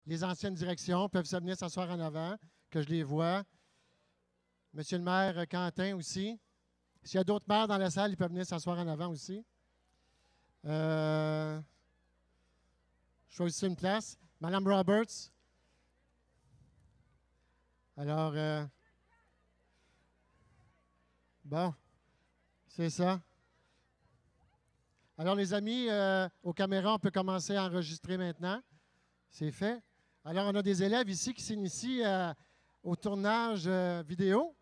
les anciennes directions peuvent se venir s'asseoir en avant, que je les vois. Monsieur le maire Quentin aussi. S'il y a d'autres maires dans la salle, ils peuvent venir s'asseoir en avant aussi. Choisissez une place. Madame Roberts. Alors, bon, c'est ça. Alors, les amis, aux caméras, on peut commencer à enregistrer maintenant. C'est fait. Alors, on a des élèves ici qui s'initient au tournage vidéo.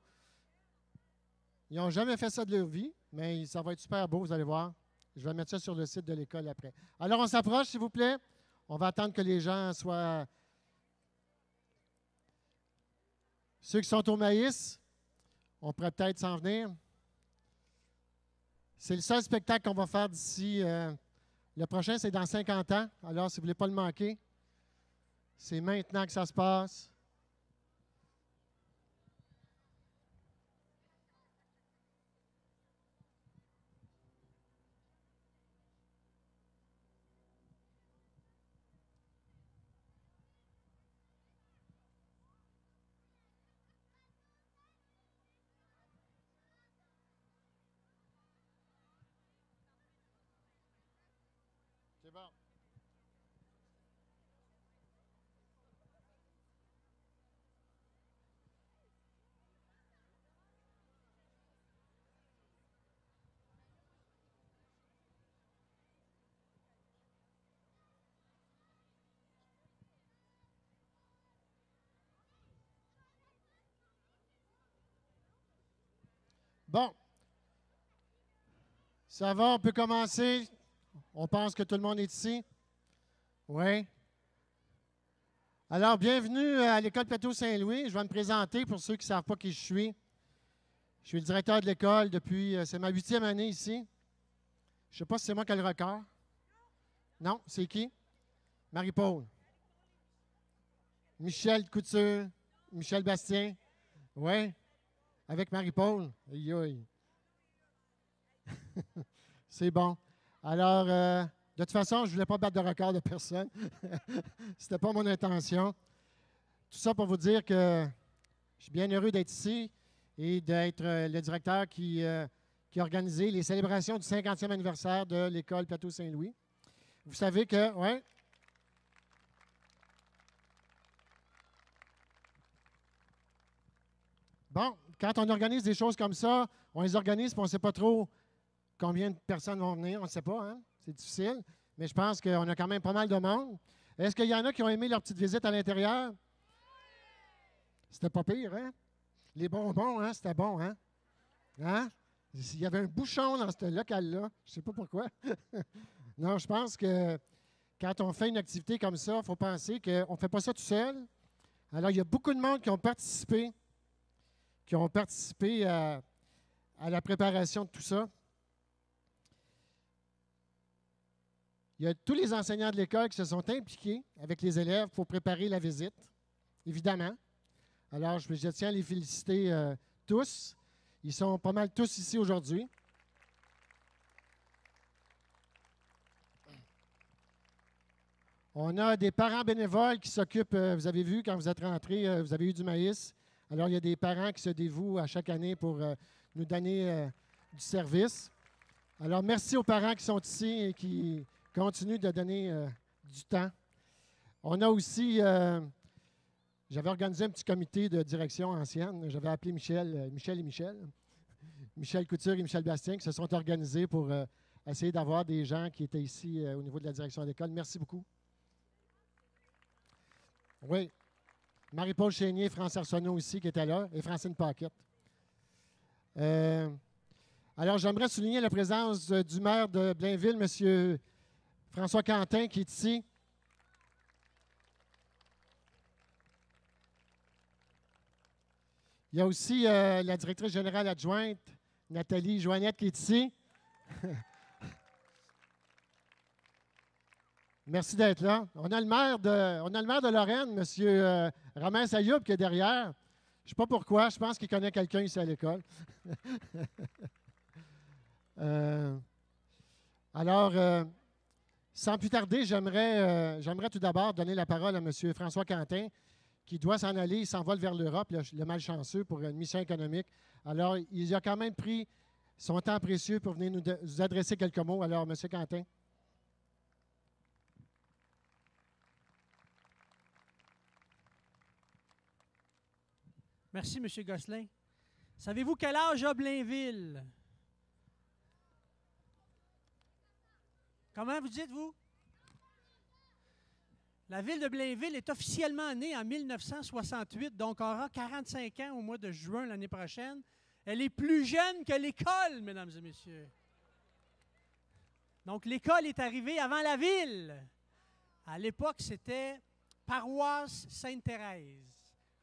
Ils n'ont jamais fait ça de leur vie, mais ça va être super beau, vous allez voir. Je vais mettre ça sur le site de l'école après. Alors, on s'approche, s'il vous plaît. On va attendre que les gens soient... Ceux qui sont au maïs, on pourrait peut-être s'en venir. C'est le seul spectacle qu'on va faire d'ici. Le prochain, c'est dans 50 ans. Alors, si vous ne voulez pas le manquer, c'est maintenant que ça se passe. C'est bon. Bon. Ça va, on peut commencer. On pense que tout le monde est ici. Oui. Alors, bienvenue à l'École Plateau Saint-Louis. Je vais me présenter pour ceux qui ne savent pas qui je suis. Je suis le directeur de l'école depuis, c'est ma 8e année ici. Je ne sais pas si c'est moi qui ai le record. Non, c'est qui? Marie-Paul. Michel Couture. Michel Bastien. Oui. Avec Marie-Paul. Aïe, aïe. C'est bon. Alors, de toute façon, je ne voulais pas battre de record de personne. Ce n'était pas mon intention. Tout ça pour vous dire que je suis bien heureux d'être ici et d'être le directeur qui a organisé les célébrations du 50e anniversaire de l'École Plateau Saint-Louis. Vous savez que, ouais. Bon, quand on organise des choses comme ça, on les organise et on ne sait pas trop combien de personnes vont venir. On ne sait pas, hein? C'est difficile. Mais je pense qu'on a quand même pas mal de monde. Est-ce qu'il y en a qui ont aimé leur petite visite à l'intérieur? C'était pas pire, hein? Les bonbons, hein? C'était bon, hein? Hein? Il y avait un bouchon dans ce local-là. Je ne sais pas pourquoi. Non, je pense que quand on fait une activité comme ça, il faut penser qu'on ne fait pas ça tout seul. Alors, il y a beaucoup de monde qui ont participé à la préparation de tout ça. Il y a tous les enseignants de l'école qui se sont impliqués avec les élèves pour préparer la visite, évidemment. Alors, je tiens à les féliciter tous. Ils sont pas mal tous ici aujourd'hui. On a des parents bénévoles qui s'occupent, vous avez vu, quand vous êtes rentrés, vous avez eu du maïs. Alors, il y a des parents qui se dévouent à chaque année pour nous donner du service. Alors, merci aux parents qui sont ici et qui continuent de donner du temps. On a aussi, j'avais organisé un petit comité de direction ancienne. J'avais appelé Michel Couture et Michel Bastien, qui se sont organisés pour essayer d'avoir des gens qui étaient ici au niveau de la direction de l'école. Merci beaucoup. Oui. Marie-Paul Chénier, France Arsenault aussi, qui était là, et Francine Paquette. Alors, j'aimerais souligner la présence du maire de Blainville, M. François Quentin, qui est ici. Il y a aussi la directrice générale adjointe, Nathalie Joannette, qui est ici. Merci d'être là. On a le maire de Lorraine, M. Romain Sayoub, qui est derrière. Je ne sais pas pourquoi, je pense qu'il connaît quelqu'un ici à l'école. Alors, Sans plus tarder, j'aimerais tout d'abord donner la parole à M. François Quentin, qui doit s'en aller. Il s'envole vers l'Europe, le malchanceux, pour une mission économique. Alors, il a quand même pris son temps précieux pour venir nous adresser quelques mots. Alors, M. Quentin. Merci, M. Gosselin. Savez-vous quel âge a Blainville? Comment vous dites-vous? La ville de Blainville est officiellement née en 1968, donc aura 45 ans au mois de juin l'année prochaine. Elle est plus jeune que l'école, mesdames et messieurs. Donc, l'école est arrivée avant la ville. À l'époque, c'était paroisse Sainte-Thérèse.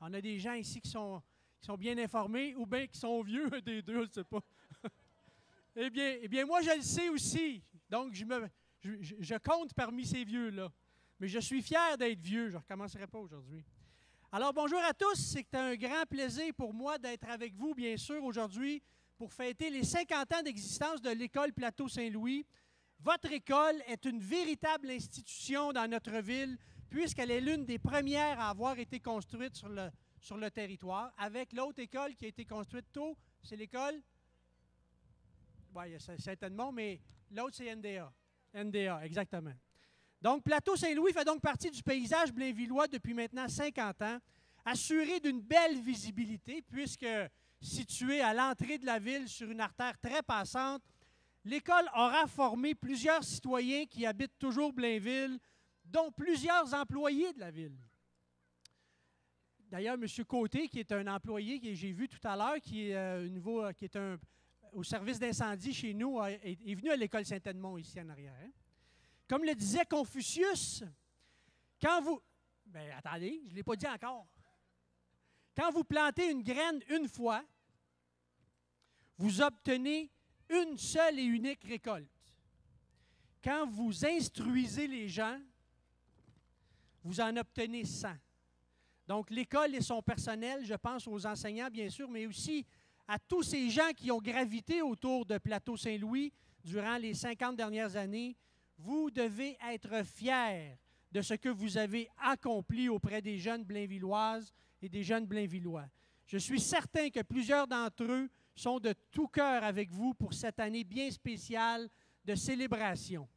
On a des gens ici qui sont bien informés ou bien qui sont vieux, un des deux, je ne sais pas. Eh bien, moi, je le sais aussi. Donc, je compte parmi ces vieux-là. Mais je suis fier d'être vieux. Je ne recommencerai pas aujourd'hui. Alors, bonjour à tous. C'est un grand plaisir pour moi d'être avec vous, bien sûr, aujourd'hui, pour fêter les 50 ans d'existence de l'École Plateau Saint-Louis. Votre école est une véritable institution dans notre ville, puisqu'elle est l'une des premières à avoir été construite sur le territoire, avec l'autre école qui a été construite tôt. C'est l'école? Oui, il y a Saint-Edmond, mais l'autre, c'est NDA. NDA, exactement. Donc, Plateau Saint-Louis fait donc partie du paysage blainvillois depuis maintenant 50 ans, assuré d'une belle visibilité, puisque située à l'entrée de la ville sur une artère très passante, l'école aura formé plusieurs citoyens qui habitent toujours Blainville, dont plusieurs employés de la ville. D'ailleurs, M. Côté, qui est un employé que j'ai vu tout à l'heure, qui est au service d'incendie chez nous, est venu à l'école Saint-Edmond, ici en arrière. Hein? Comme le disait Confucius, quand vous... Bien, attendez, je ne l'ai pas dit encore. Quand vous plantez une graine une fois, vous obtenez une seule et unique récolte. Quand vous instruisez les gens, vous en obtenez 100. Donc, l'école et son personnel, je pense aux enseignants, bien sûr, mais aussi à tous ces gens qui ont gravité autour de Plateau Saint-Louis durant les 50 dernières années, vous devez être fiers de ce que vous avez accompli auprès des jeunes blainvilloises et des jeunes blainvillois. Je suis certain que plusieurs d'entre eux sont de tout cœur avec vous pour cette année bien spéciale de célébration.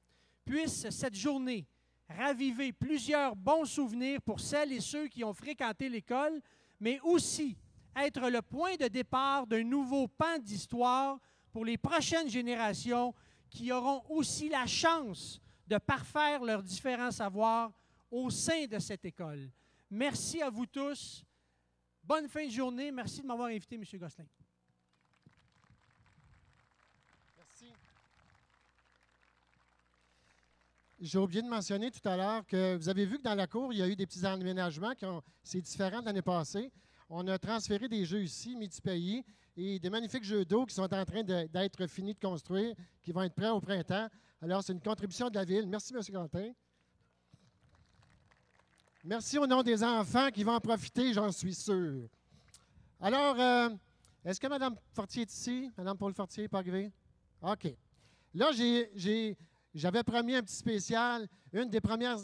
Puisse cette journée raviver plusieurs bons souvenirs pour celles et ceux qui ont fréquenté l'école, mais aussi être le point de départ d'un nouveau pan d'histoire pour les prochaines générations qui auront aussi la chance de parfaire leurs différents savoirs au sein de cette école. Merci à vous tous. Bonne fin de journée. Merci de m'avoir invité, M. Gosselin. Merci. J'ai oublié de mentionner tout à l'heure que vous avez vu que dans la cour, il y a eu des petits aménagements. C'est différent de l'année passée. On a transféré des jeux ici, multi-pays, et des magnifiques jeux d'eau qui sont en train d'être finis de construire, qui vont être prêts au printemps. Alors, c'est une contribution de la Ville. Merci, M. Quentin. Merci au nom des enfants qui vont en profiter, j'en suis sûr. Alors, est-ce que Mme Fortier est ici? Mme Paul Fortier n'est pas arrivée? OK. Là, j'avais promis un petit spécial. Une des premières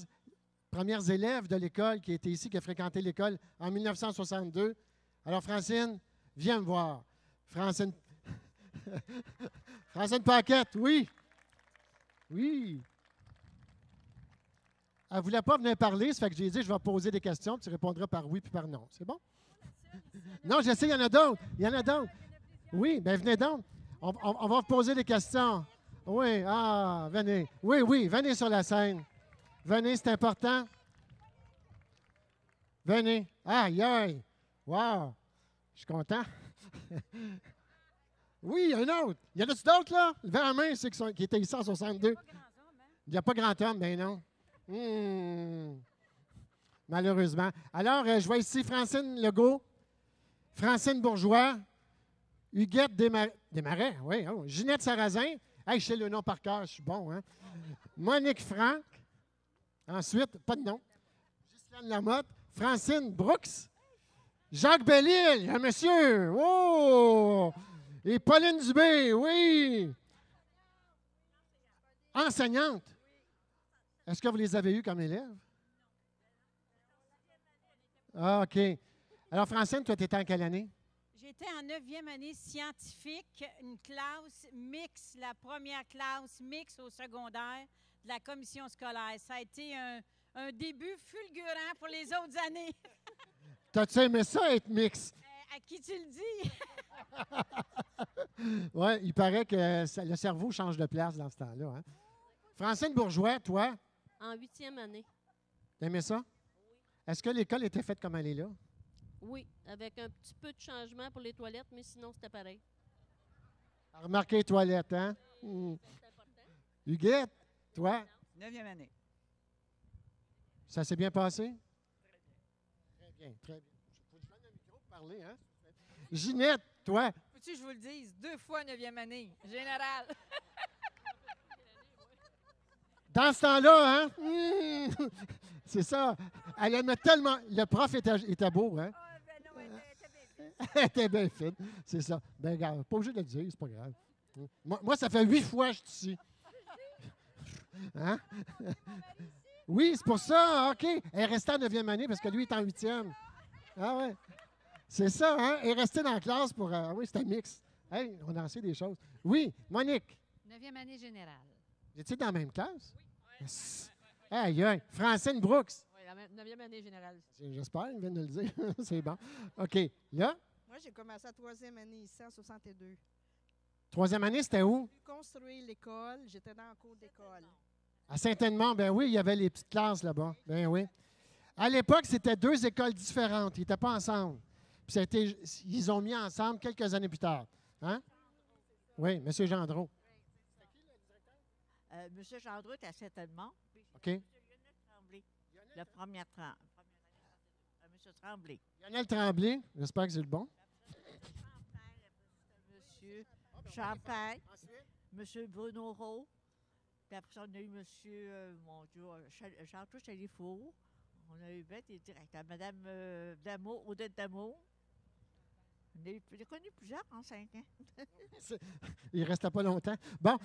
élèves de l'école qui était ici, qui a fréquenté l'école en 1962. Alors, Francine, viens me voir. Francine Paquette, oui. Oui. Elle ne voulait pas venir parler, ça fait que j'ai dit, je vais poser des questions, puis tu répondras par oui puis par non. C'est bon? Non, je sais, il y en a d'autres. Il y en a d'autres. Oui, bien, venez donc. On va vous poser des questions. Oui, venez. Oui, venez sur la scène. Venez, c'est important. Venez. Aïe. Wow. Je suis content. Oui, il y en a un autre. Il y en a-tu d'autres, là? Levez la main, ceux qui étaient ici en 62. Il n'y a pas grand homme, ben non. Malheureusement. Alors, je vois ici Francine Legault, Francine Bourgeois, Huguette Desmarais, oui, Ginette Sarrazin. Hey, je sais le nom par cœur, je suis bon, hein? Monique Franck. Ensuite, pas de nom. Ghislaine Lamotte, Francine Brooks, Jacques Bellil, un monsieur. Oh! Et Pauline Dubé, oui. Enseignante. Est-ce que vous les avez eus comme élèves? Ah, OK. Alors, Francine, toi, tu étais en quelle année? J'étais en 9e année scientifique, une classe mixte, la première classe mixte au secondaire de la commission scolaire. Ça a été un début fulgurant pour les autres années. T'as-tu aimé ça, être mix? À qui tu le dis? Oui, il paraît que le cerveau change de place dans ce temps-là. Hein? Francine Bourgeois, toi, En 8e année. t'aimais ça? Est-ce que l'école était faite comme elle est là? Oui, avec un petit peu de changement pour les toilettes, mais sinon, c'était pareil. Remarquez les toilettes, hein? C'est important. Huguette, toi, 9e année. ça s'est bien passé? Très bien, très bien. Faut que je prenne le micro pour parler, hein? Ginette, toi, Faut-tu que je vous le dise? 2 fois 9e année, général. dans ce temps-là, hein? C'est ça. Elle aimait tellement. Le prof était beau, hein? Ah, ben non, elle était bien faite. Elle était bien fine. C'est ça. Ben, regarde, pas obligé de le dire, c'est pas grave. Moi, ça fait 8 fois que je suis ici. Hein? Oui, c'est pour ça, OK. Elle est restée en 9e année parce que lui est en 8e. Ah ouais. C'est ça, hein? Elle est restée dans la classe pour... oui, c'était mix. Hey, on a lancé des choses. Oui, Monique, 9e année générale. étiez dans la même classe? Oui. Aïe, aïe. Francine Brooks. Oui, la 9e année générale. J'espère, il vient de le dire. C'est bon. OK. Là, Moi, j'ai commencé la 3e année ici en 62. 3e année, c'était où? J'ai construit l'école. J'étais dans le cours d'école. À Saint-Edmond, ben oui, il y avait les petites classes là-bas. Ben oui. À l'époque, c'était 2 écoles différentes. Ils n'étaient pas ensemble. Puis ils ont mis ensemble quelques années plus tard. Hein? Oui, M. Gendreau. Monsieur Gendreau est à Saint-Edmond. OK. Lionel Tremblay. La première année. Monsieur Tremblay. Lionel Tremblay, j'espère que c'est le bon. Monsieur Champagne. Monsieur Bruno Rowe. Puis après ça, on a eu monsieur, mon Dieu, Jean-Claude Chalifour. On a eu bête des directeurs. Madame Damour, Odette Damour. J'ai connu plusieurs en 5 ans. Il ne restait pas longtemps. Bon,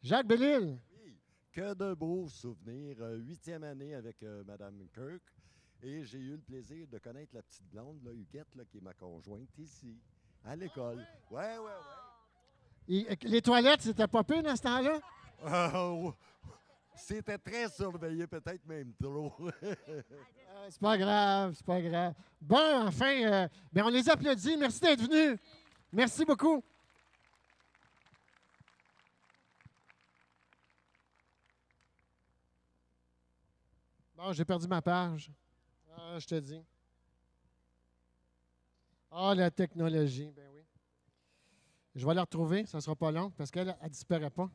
Jacques Bellil. Oui, que de beaux souvenirs. 8e année avec Mme Kirk. Et j'ai eu le plaisir de connaître la petite blonde, là, Huguette, là, qui est ma conjointe ici, à l'école. Ouais. Les toilettes, c'était pas pire dans ce temps-là? C'était très surveillé, peut-être même trop. C'est pas grave, c'est pas grave. Bon, enfin, on les applaudit. Merci d'être venus. Merci beaucoup. Bon, j'ai perdu ma page. Ah, je te dis. Ah, la technologie, ben oui. Je vais la retrouver, ça ne sera pas long, parce qu'elle ne disparaît pas.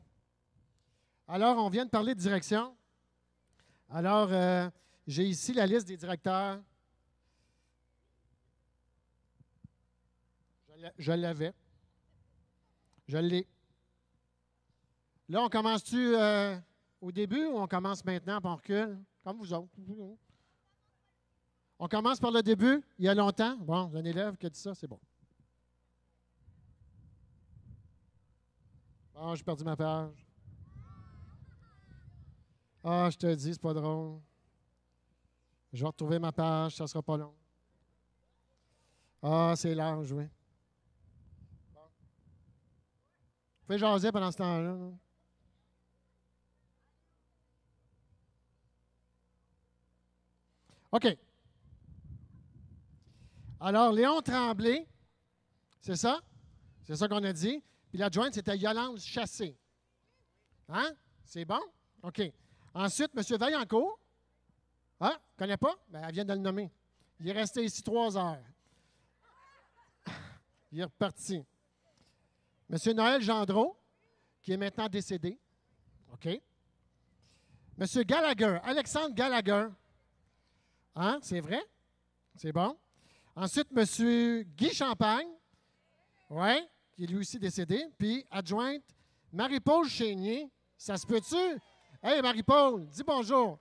Alors, on vient de parler de direction. Alors, j'ai ici la liste des directeurs. Je l'avais. Je l'ai. Là, on commence-tu au début ou on commence maintenant et on recule? Comme vous autres. On commence par le début, il y a longtemps. Bon, j'ai un élève qui a dit ça, c'est bon. Bon, j'ai perdu ma page. Ah, je te dis, c'est pas drôle. Je vais retrouver ma page, ça sera pas long. Ah, c'est large, oui. Bon. Vous pouvez jaser pendant ce temps-là. Là. OK. Alors, Léon Tremblay, c'est ça? C'est ça qu'on a dit. Puis l'adjointe, c'était Yolande Chassé. Hein? C'est bon? OK. Ensuite, M. Vaillancourt. Ah, ne connais pas? Bien, elle vient de le nommer. Il est resté ici 3 heures. Il est reparti. M. Noël Gendreau, qui est maintenant décédé. OK. M. Gallagher, Alexandre Gallagher. Hein? C'est vrai? C'est bon. Ensuite, M. Guy Champagne. Oui, qui est lui aussi décédé. Puis, adjointe, Marie-Paul Chénier. Ça se peut-tu? Hey, Marie-Paul, dis bonjour.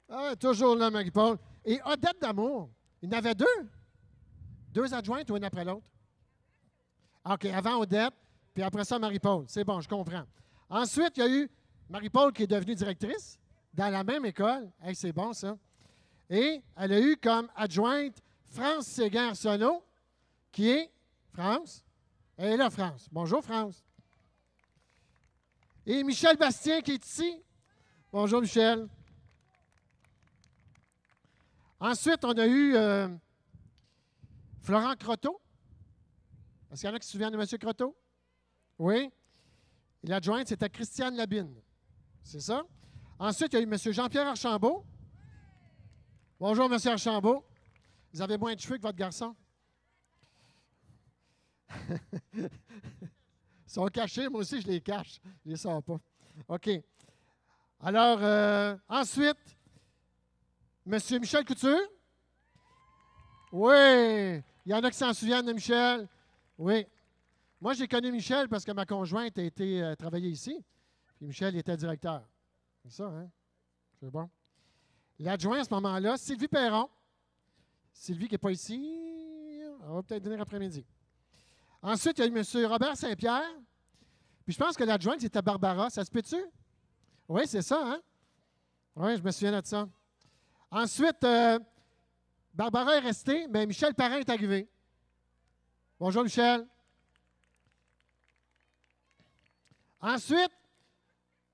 Ah, toujours là, Marie-Paul. Et Odette Damour. Il y en avait 2. 2 adjointes ou une après l'autre? OK, avant Odette, puis après ça, Marie-Paul. C'est bon, je comprends. Ensuite, il y a eu Marie-Paul qui est devenue directrice. dans la même école. Hey, c'est bon, ça. Et elle a eu comme adjointe France Séguin-Arsenault, qui est France. Elle est là, France. Bonjour, France. Et Michel Bastien, qui est ici. Bonjour, Michel. Ensuite, on a eu Florent Croteau. Est-ce qu'il y en a qui se souviennent de M. Croteau? Oui. Et l'adjointe, c'était Christiane Labine. C'est ça? Ensuite, il y a eu M. Jean-Pierre Archambault. Bonjour, M. Archambault. Vous avez moins de cheveux que votre garçon? Ils sont cachés, moi aussi, je les cache. Je ne les sors pas. OK. Alors, ensuite, M. Michel Couture. Oui. Il y en a qui s'en souviennent de Michel. Oui. Moi, j'ai connu Michel parce que ma conjointe a été travailler ici. Puis Michel était directeur. C'est ça, hein? C'est bon. L'adjoint à ce moment-là, Sylvie Perron. Sylvie qui n'est pas ici. On va peut-être venir après-midi. Ensuite, il y a eu M. Robert Saint-Pierre. Puis je pense que l'adjointe, c'était Barbara. Ça se peut-tu? Oui, c'est ça, hein? Oui, je me souviens de ça. Ensuite, Barbara est restée, mais Michel Parent est arrivé. Bonjour, Michel. Ensuite,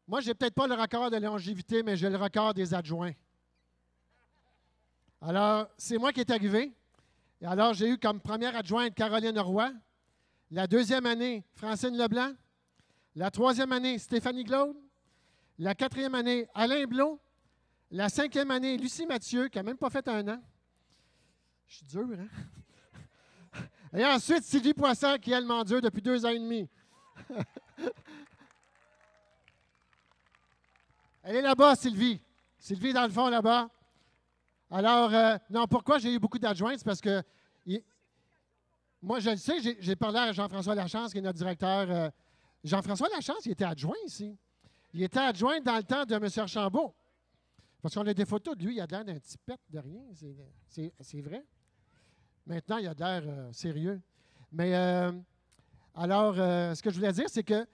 moi, je n'ai peut-être pas le record de longévité, mais j'ai le record des adjoints. Alors, c'est moi qui est arrivé. Et alors, j'ai eu comme première adjointe Caroline Roy. La deuxième année, Francine Leblanc. La troisième année, Stéphanie Glaude. La quatrième année, Alain Blot. La cinquième année, Lucie Mathieu, qui n'a même pas fait un an. Je suis dur, hein? Et ensuite, Sylvie Poisson, qui, elle, m'endure depuis 2 ans et demi. Elle est là-bas, Sylvie. Sylvie, dans le fond, là-bas. Alors, non, pourquoi j'ai eu beaucoup d'adjoints? C'est parce que, moi, je le sais, j'ai parlé à Jean-François Lachance, qui est notre directeur. Jean-François Lachance, il était adjoint ici. Il était adjoint dans le temps de M. Archambault. Parce qu'on a des photos de lui, il a l'air d'un petit pet de rien. C'est vrai. Maintenant, il a l'air sérieux. Mais, alors, ce que je voulais dire, c'est que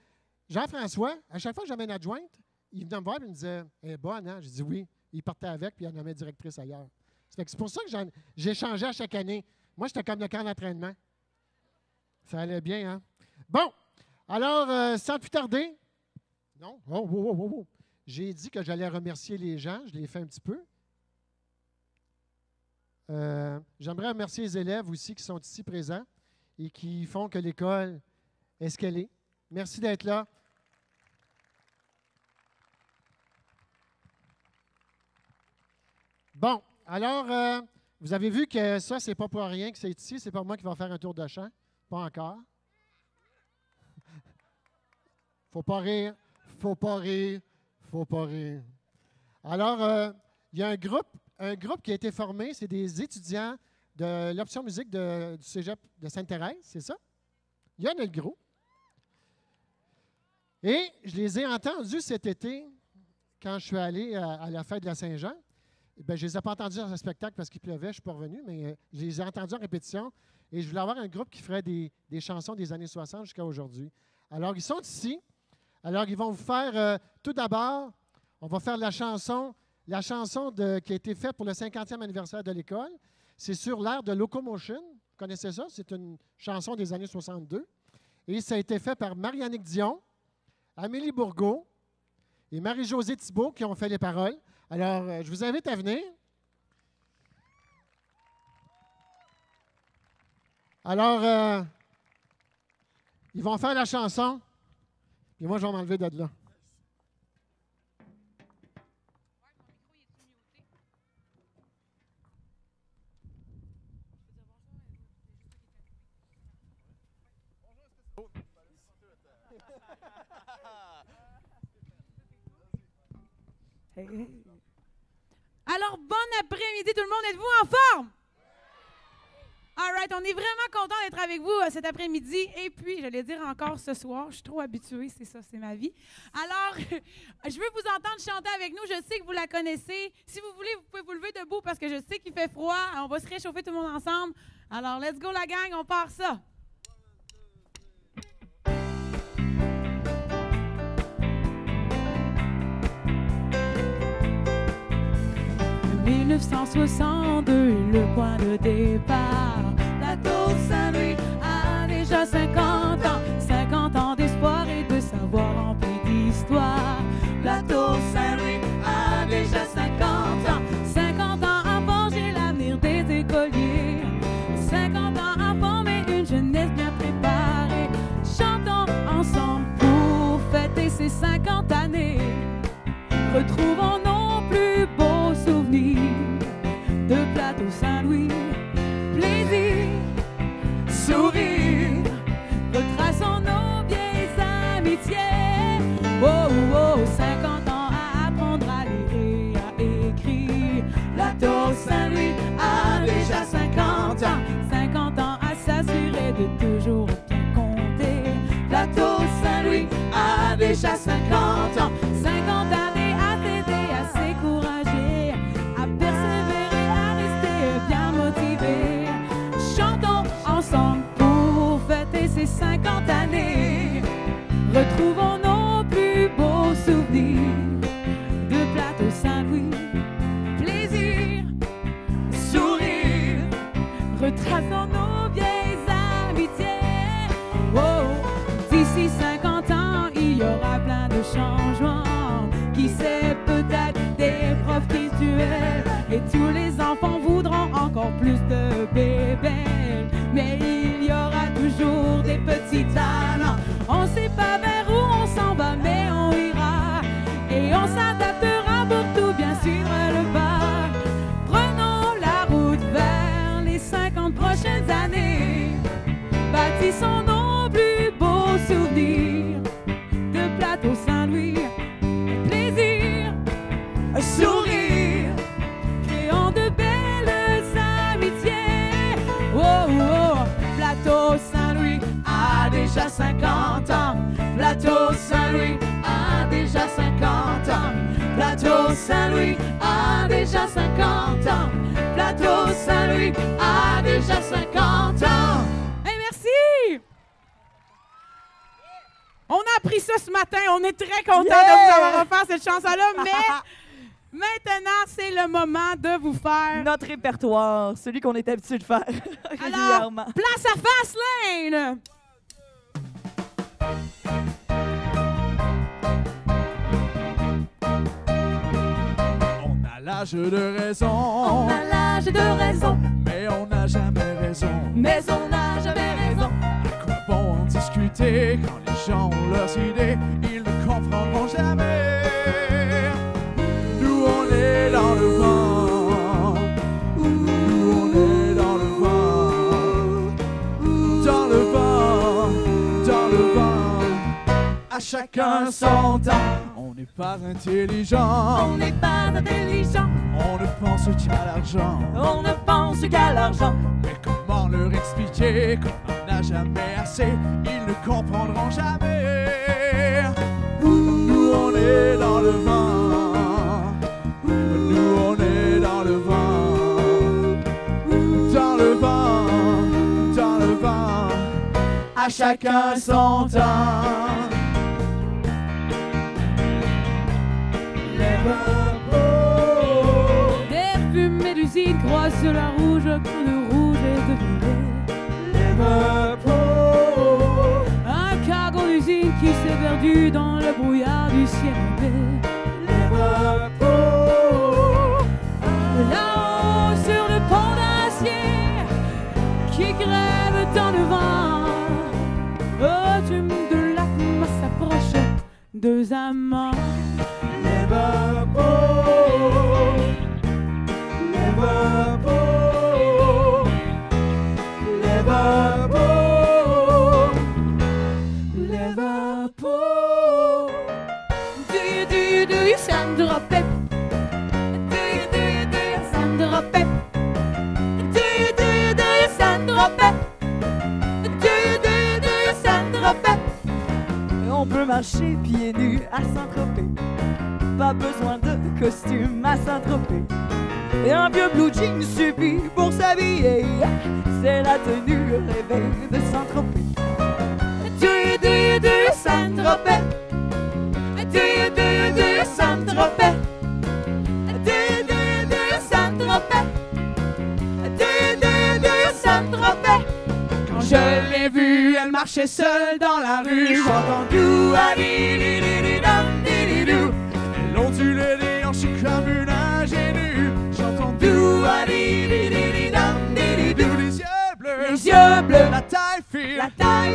Jean-François, à chaque fois que j'avais une adjointe, il venait me voir et il me disait « Elle est bonne, hein? » Je dis « Oui. » Il partait avec, puis il en nommait directrice ailleurs. C'est pour ça que j'ai changé à chaque année. Moi, j'étais comme le camp d'entraînement. Ça allait bien, hein? Bon, alors, sans plus tarder, non, j'ai dit que j'allais remercier les gens. Je l'ai fait un petit peu. J'aimerais remercier les élèves aussi qui sont ici présents et qui font que l'école est ce qu'elle est. Merci d'être là. Bon, alors, vous avez vu que ça, c'est pas pour rien que c'est ici. C'est pas moi qui vais faire un tour de chant. Pas encore. Faut pas rire. Faut pas rire. Faut pas rire. Alors, il y a un groupe qui a été formé. C'est des étudiants de l'option musique du Cégep de Sainte-Thérèse, c'est ça? Il y en a le groupe. Et je les ai entendus cet été, quand je suis allé à la fête de la Saint-Jean. Bien, je ne les ai pas entendus dans un spectacle parce qu'il pleuvait, je ne suis pas revenu, mais je les ai entendus en répétition. Et je voulais avoir un groupe qui ferait des chansons des années 60 jusqu'à aujourd'hui. Alors, ils sont ici. Alors, ils vont vous faire, tout d'abord, on va faire la chanson qui a été faite pour le 50e anniversaire de l'école. C'est sur l'air de Locomotion. Vous connaissez ça? C'est une chanson des années 62. Et ça a été fait par Marie-Annick Dion, Amélie Bourgault et Marie-Josée Thibault qui ont fait les paroles. Alors, je vous invite à venir. Alors, ils vont faire la chanson. Et moi, je vais m'enlever de là. Alors, bon après-midi tout le monde, êtes-vous en forme? All right, on est vraiment content d'être avec vous cet après-midi. Et puis, j'allais dire encore ce soir, je suis trop habituée, c'est ça, c'est ma vie. Alors, je veux vous entendre chanter avec nous. Je sais que vous la connaissez. Si vous voulez, vous pouvez vous lever debout parce que je sais qu'il fait froid. On va se réchauffer tout le monde ensemble. Alors, let's go la gang, on part ça. 1962, le point de départ. La Tour Saint-Louis a déjà 50 ans, 50 ans d'espoir et de savoir rempli d'histoire. La Tour Saint-Louis a déjà 50 ans, 50 ans à forger l'avenir des écoliers, 50 ans à former une jeunesse bien préparée. Chantons ensemble pour fêter ces 50 années. Retrouvons nos plus beaux souvenirs de Plateau Saint-Louis. Plaisir, sourire, retraçons nos vieilles amitiés. Oh, oh, 50 ans à apprendre à lire et à écrire. Plateau Saint-Louis a déjà 50 ans, 50 ans à s'assurer de toujours bien compter. Plateau Saint-Louis a déjà 50 ans, 50 années à t'aider, à s'encourager, à persévérer, à rester bien motivé. Chantons ensemble pour fêter ces 50 années. Retrouvons nos plus beaux souvenirs de Plateau Saint-Louis. Plaisir, sourire, retraçons nos vieilles amitiés. Oh, d'ici 50 ans, il y aura plein de changements. Qui sait, peut-être des profs virtuels. Et tous les enfants voudront encore plus de bébés. Mais il y aura toujours des petits talents. On sait pas vers où on s'en va, mais on ira. Et on s'adaptera pour tout bien suivre le pas. Prenons la route vers les 50 prochaines années. Bâtissons nos plus beaux souvenirs de Plateau Saint-Louis. Plaisir, sourire, créons de belles amitiés. Oh, oh, Plateau Saint-Louis a déjà 50 ans. Plateau Saint-Louis a déjà 50 ans. Plateau Saint-Louis a déjà 50 ans. Plateau Saint-Louis a déjà 50 ans. Hey, merci! On a appris ça ce matin. On est très contents de vous avoir offert cette chanson-là, mais maintenant, c'est le moment de vous faire notre répertoire, celui qu'on est habitué de faire régulièrement. Alors, place à Fastlane! On a l'âge de raison. On a l'âge de raison. Mais on n'a jamais raison. Mais on n'a jamais raison. À quoi bon en discuter quand les gens ont leurs idées? Ils ne comprendront jamais. Nous on est dans le vent. Nous on est dans le vent. Dans le vent. Dans le vent. À chacun son temps. On n'est pas intelligent. On n'est pas intelligent. On ne pense qu'à l'argent. On ne pense qu'à l'argent. Mais comment leur expliquer qu'on n'en a jamais assez? Ils ne comprendront jamais. Nous on est dans le vent. Nous on est dans le vent. Dans le vent. Dans le vent. À chacun son temps. Des fumées d'usine croisent sur la rouge quand le rouge est devenu. Un cargo d'usine qui s'est perdu dans le brouillard du ciel bleu. Là-haut sur le pont d'acier qui grève dans le vent, au tume de lac s'approche deux amants. Do you Sandra Pep? Do you Sandra Pep? Do you Sandra Pep? Do you Sandra Pep? On peut marcher pieds nus à Saint-Tropez. Pas besoin de costume à Saint-Tropez. Et un vieux blue jean suffit pour s'habiller. C'est la tenue rêvée de Saint-Tropez. Do you Saint-Tropez? Do you Saint-Tropez? Do you Saint-Tropez? marchait seul dans la rue. J'entends dou-a-di-di-di-di-dum-di-di-dou. Elle ondulait les hanches comme une ingénue. J'entends dou-a-di-di-di-di-dum-di-di-dou. Les yeux bleus, la taille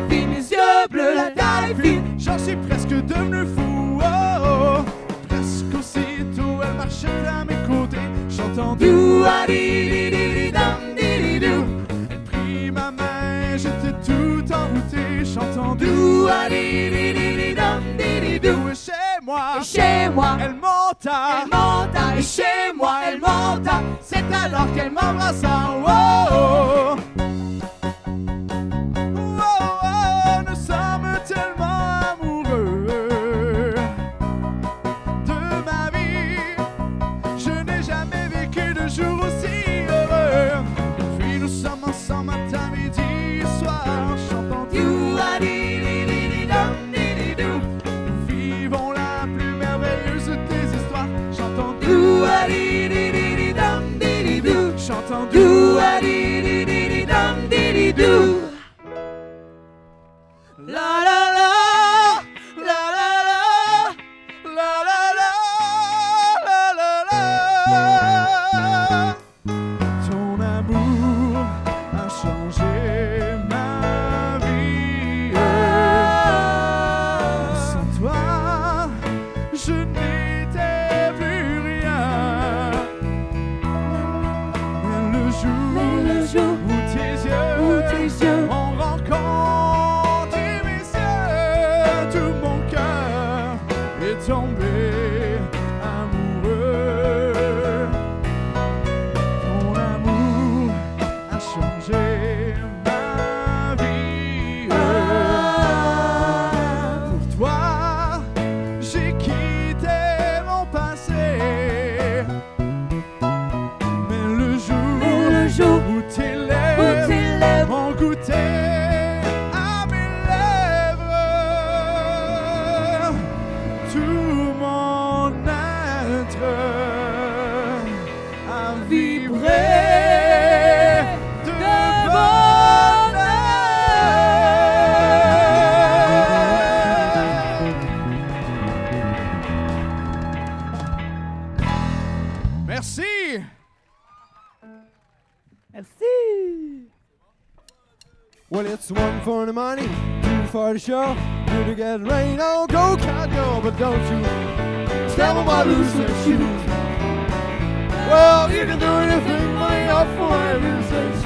fine, les yeux bleus, la taille fine. J'en suis presque devenu fou, oh, oh. Presque aussitôt elle marchait à mes côtés. J'entends dou-a-di-di-di-di-dum-di-di-dou. Elle prit ma main, j'étais tout envoûté. J'entends dou-a-di-di-di-di-dum-di-di-dou. Et chez moi, elle monta, et chez moi, elle monta. C'est alors qu'elle m'embrassa, oh, oh. Do-a-dee-dee-dee-dee-dum-dee-dee-doo. La la la, la la la, la la la, la la la. Ton amour a changé ma vie. Sans toi, je n'étais plus rien. Mais le jour où tes yeux ont rencontré mes yeux, tout mon cœur est tombé amoureux. Ton amour a changé ma vie. Pour toi, j'ai quitté mon passé. Mais le jour où tes lèvres ont goûté à mes lèvres, tout mon être a vibré de bonheur. Merci. Well, it's one for the money, two for the show. You to get rain, oh, go, cat, go, but don't you step on my loose shoes. Well, you can do anything, money up for my loose shoes.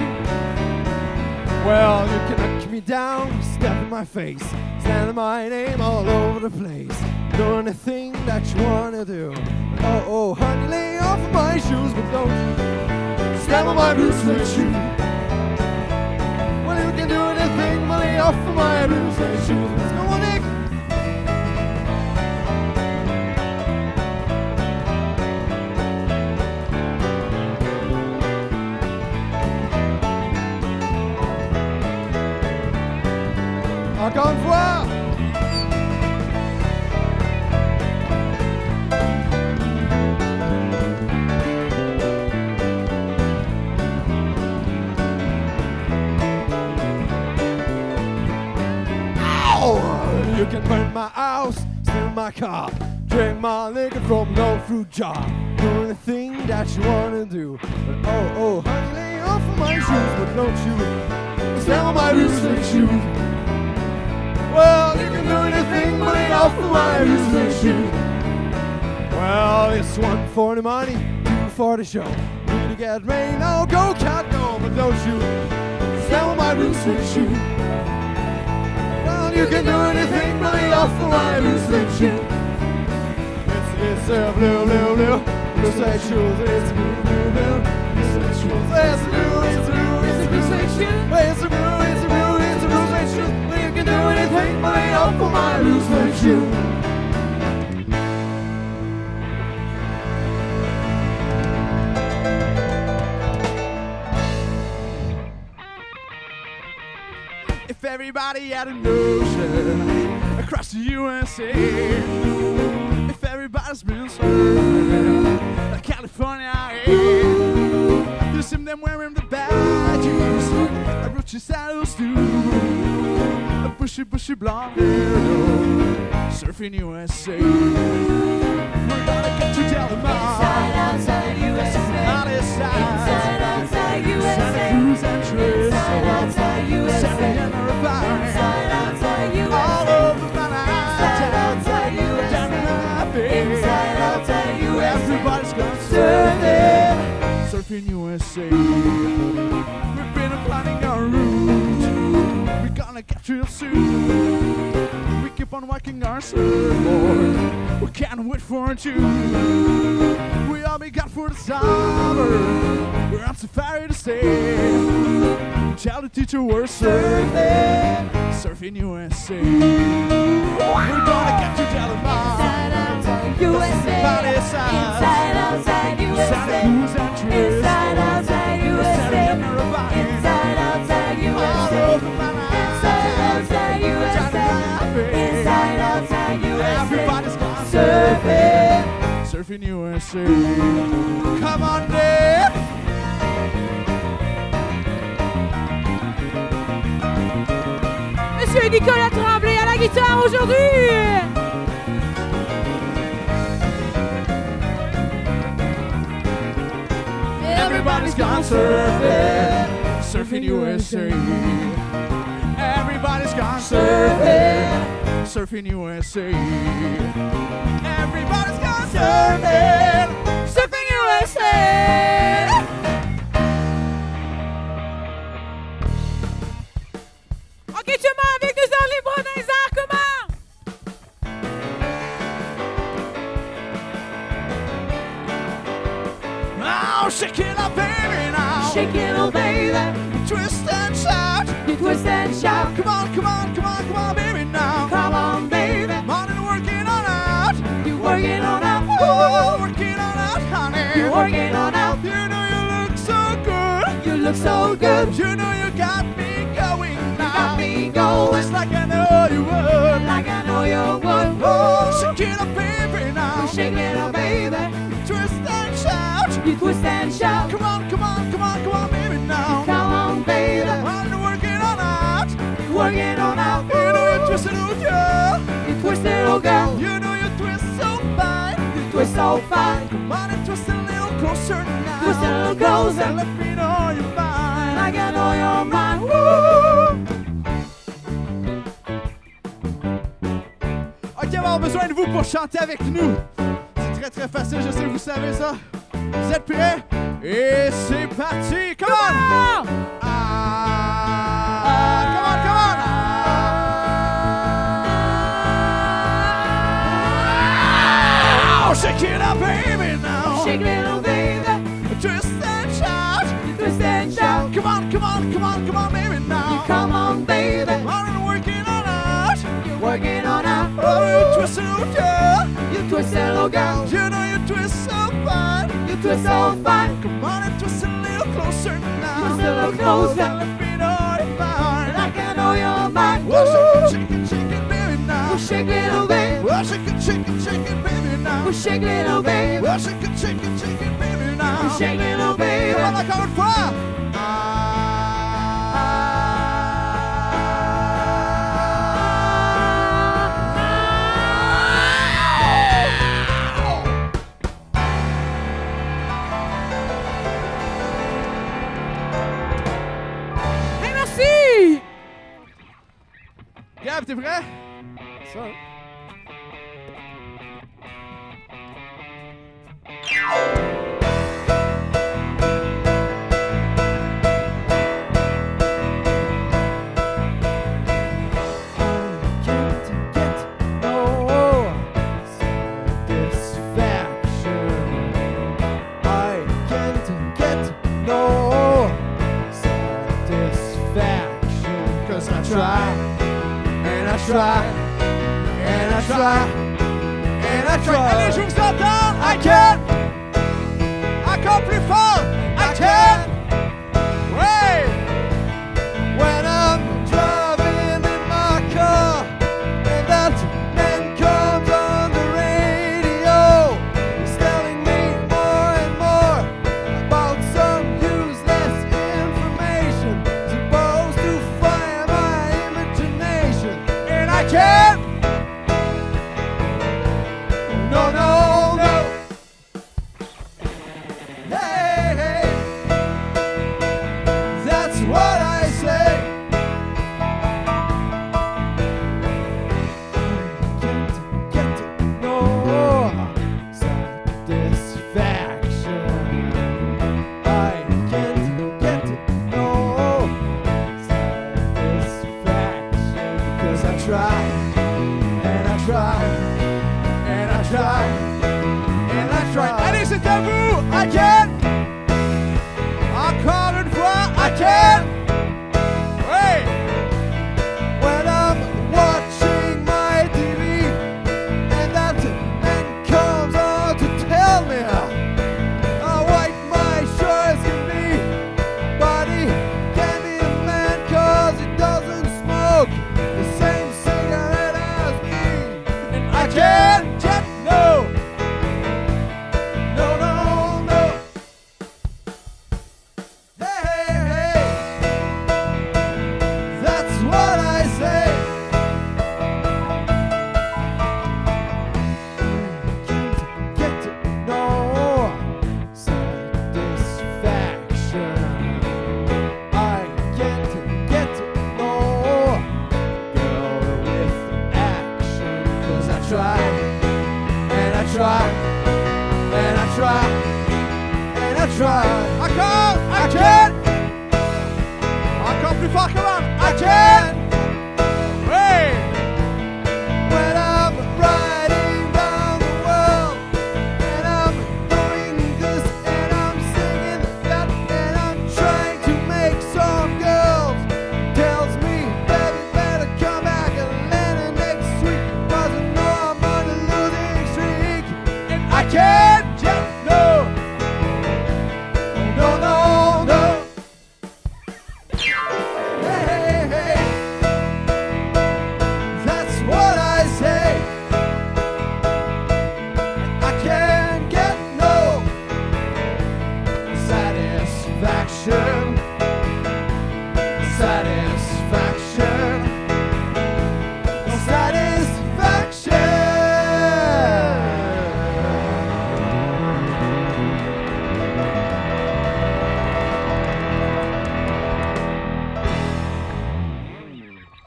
Well, you can knock me down, step in my face, stand my name all over the place. Do anything that you wanna do. Oh, oh, honey, lay off my shoes, but don't you step on my loose shoes. You can do anything, money off of my blues and shoes. Let's go on, Nick. Encore une fois. You can burn my house, steal my car, drink my liquor from no fruit jar. Do anything that you wanna do. But oh, oh, honey, lay off of my shoes, but don't you step on my loose shoes. Well, you can do anything, but lay off of my loose shoes. Well, it's one for the money, two for the show. Need to get rain, now go, cat, go, but don't you step on my loose shoes. You can do anything, money off of my loose shoes. It's a blue, blue, blue, blue suede shoes. It's a blue, blue, blue, blue suede shoes. It's a blue, it's a blue, it's a blue suede shoes. It's a blue, it's a blue, it's a blue suede shoes. You can do anything, money off of my loose shoes. If everybody had an ocean across the USA, if everybody's been surfing like California, you see them wearing the badges, Rucci saddles too. bushy blonde hair. Surfing USA. We're gonna get you down the mile. Inside, outside USA. Inside, outside USA. Santa Cruz and Tristan. Inside, outside USA. Santa Ana Revival. Inside, outside USA. All over my life. Inside, outside USA. Down in my bed. Inside, outside USA. Everybody's gone Surfing. Surfing USA. We've been planning our route. We're gonna get real soon. We keep on working our surfboard. We can't wait for June. We all be gone for the summer. We're on safari to stay. Tell the teacher we're surfing. Surfing USA. We're gonna get to Delamar. Inside, outside USA. Inside, outside USA. Santa Cruz and Tristan. Inside, outside USA. Santa Ana Revival. Inside, outside USA. All over my life. Inside, outside USA. Inside, outside USA. Everybody's gone surfing. Surfing USA. Come on, Dave. Monsieur Nicolas Tremblay à la guitare aujourd'hui. Everybody's gone surfing. Surfing USA. Everybody's gone surfing. Surfing USA. Everybody's gone surfing. Surfing USA. Ok, tu m'as avec nous dans les bras dans les airs, comment? Oh, shake it up, baby, now. Shake it, oh baby. Twist and shout. You twist and shout. Come on, come on, come on, come on, baby, now. Come on, baby. Morning working on out. You working on out. Oh, working on out, honey. You working on out. You know you look so good. You look so good. You know you got me going now. You got me going. Just like I know you would. Like I know you would. Oh, shake it up, baby, now. Shake it up, baby. Twist and shout. You twist and shout. Come on, come on, come on, come on, baby, now. Come on, baby. I'm working on out. Working on out. You know you twist it, oh girl. You twist it, oh girl. You know you twist so fine. You twist so fine. Come on and twist it a little closer now. Twist it a little closer. And let me know you're mine. Like I know you're mine. Ok, on va avoir besoin de vous pour chanter avec nous. C'est très très facile, je sais que vous savez ça. Vous êtes prêts? Et c'est parti! Come on! Come on, come on! Oh, shake it up, baby, now! Shake it, oh baby. Twist and shout! Twist and shout. Come on, come on, come on, come on, baby, now! Come on, baby. I'm working on out! You're working on out. Oh, you twist it, oh girl! You twist it, oh girl. You know you twist so fine! You twist so fine. Come on and twist it a little closer now! Twist a little closer. And let me know you're mine! Like I know you're mine. Oh, shake it, shake it, baby, now! Oh, shake it, oh baby. Oh, shake it, shake it, shake it, baby, now! Oh, shake it, oh baby. Oh, shake it, shake it, shake it, baby, now! Oh, shake it, oh baby. Come on, encore une fois! Hey, merci! Gab, t'es prêt? Ça. Try, and I try, and I try. Allez, je vous entends. I can. Encore plus fort. I can. Ouais. When I'm driving in my car and that man comes on the radio, he's telling me more and more about some useless information supposed to fire my imagination.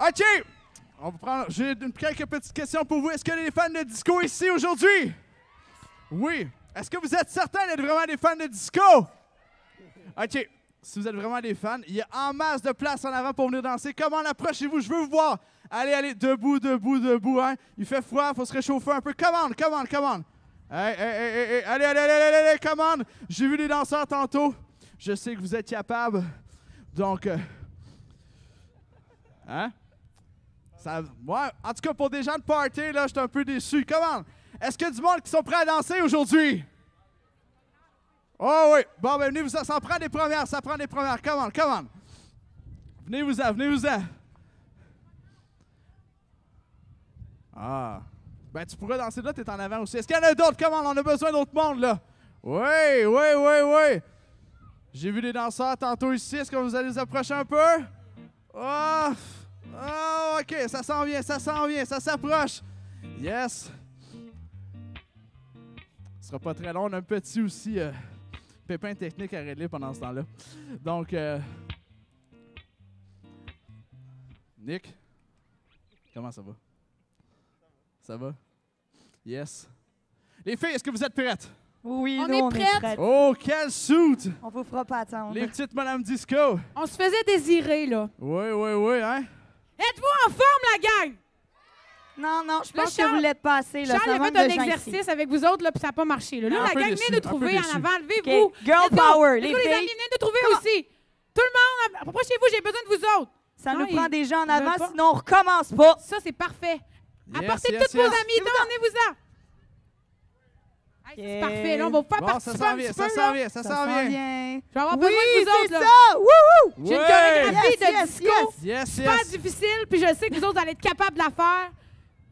OK. On va prendre. J'ai quelques petites questions pour vous. Est-ce qu'il y a des fans de disco ici aujourd'hui? Oui. Est-ce que vous êtes certains d'être vraiment des fans de disco? OK. Si vous êtes vraiment des fans, il y a en masse de place en avant pour venir danser. Comment approchez-vous? Je veux vous voir. Allez, allez, debout, debout, debout. Hein? Il fait froid, il faut se réchauffer un peu. Come on. Hey. Allez, come on. J'ai vu les danseurs tantôt. Je sais que vous êtes capables. Donc, hein? Ça, ouais, en tout cas, pour des gens de party, là, je suis un peu déçu. Comment? Est-ce qu'il y a du monde qui sont prêts à danser aujourd'hui? Oh oui. Bon, ben, venez-vous-en. Ça prend des premières. Come on. Venez-vous-en. Ah. Ben, tu pourrais danser là, t'es en avant aussi. Est-ce qu'il y en a d'autres? Comment? On a besoin d'autres monde, là. Oui. J'ai vu des danseurs tantôt ici. Est-ce que vous allez les approcher un peu? Oh, OK. Ça s'en vient. Ça s'approche. Yes. Ce sera pas très long. On a un petit aussi pépin technique à régler pendant ce temps-là. Donc, Nick, comment ça va? Ça va? Yes. Les filles, est-ce que vous êtes prêtes? Oui, on nous, est prêtes. Oh, quel suit! On vous fera pas attendre. Les petites Madame Disco. On se faisait désirer, là. Oui, hein? Êtes-vous en forme, la gang? Non, je Là, pense que vous l'êtes pas assez. Là, Charles ça a manque fait un de gens exercice ici. avec vous autres, là, puis ça n'a pas marché. Là, Un la peu gang, déçu, venez nous un peu trouver en déçu. avant. Levez-vous. OK. Girl Let's go. power, Let's les go, filles. amis, venez nous trouver aussi. Tout le monde, approchez-vous, j'ai besoin de vous autres. Ça Non, nous prend des gens en ils avant, veulent pas. sinon on recommence pas. Ça, c'est parfait. Yes, Apportez yes, tous vos yes. amis, emmenez-vous-en. Hey, ça, c'est parfait. Là, on va vous faire Bon, participer ça un s'en vient, petit ça peu, s'en là. vient. Ça s'en vient. Je vais avoir Oui, besoin de vous autres, c'est là. ça! Wouhou! J'ai une Ouais. chorégraphie de Yes, disco Yes, super yes. difficile, puis je sais que vous autres allez être capables de la faire.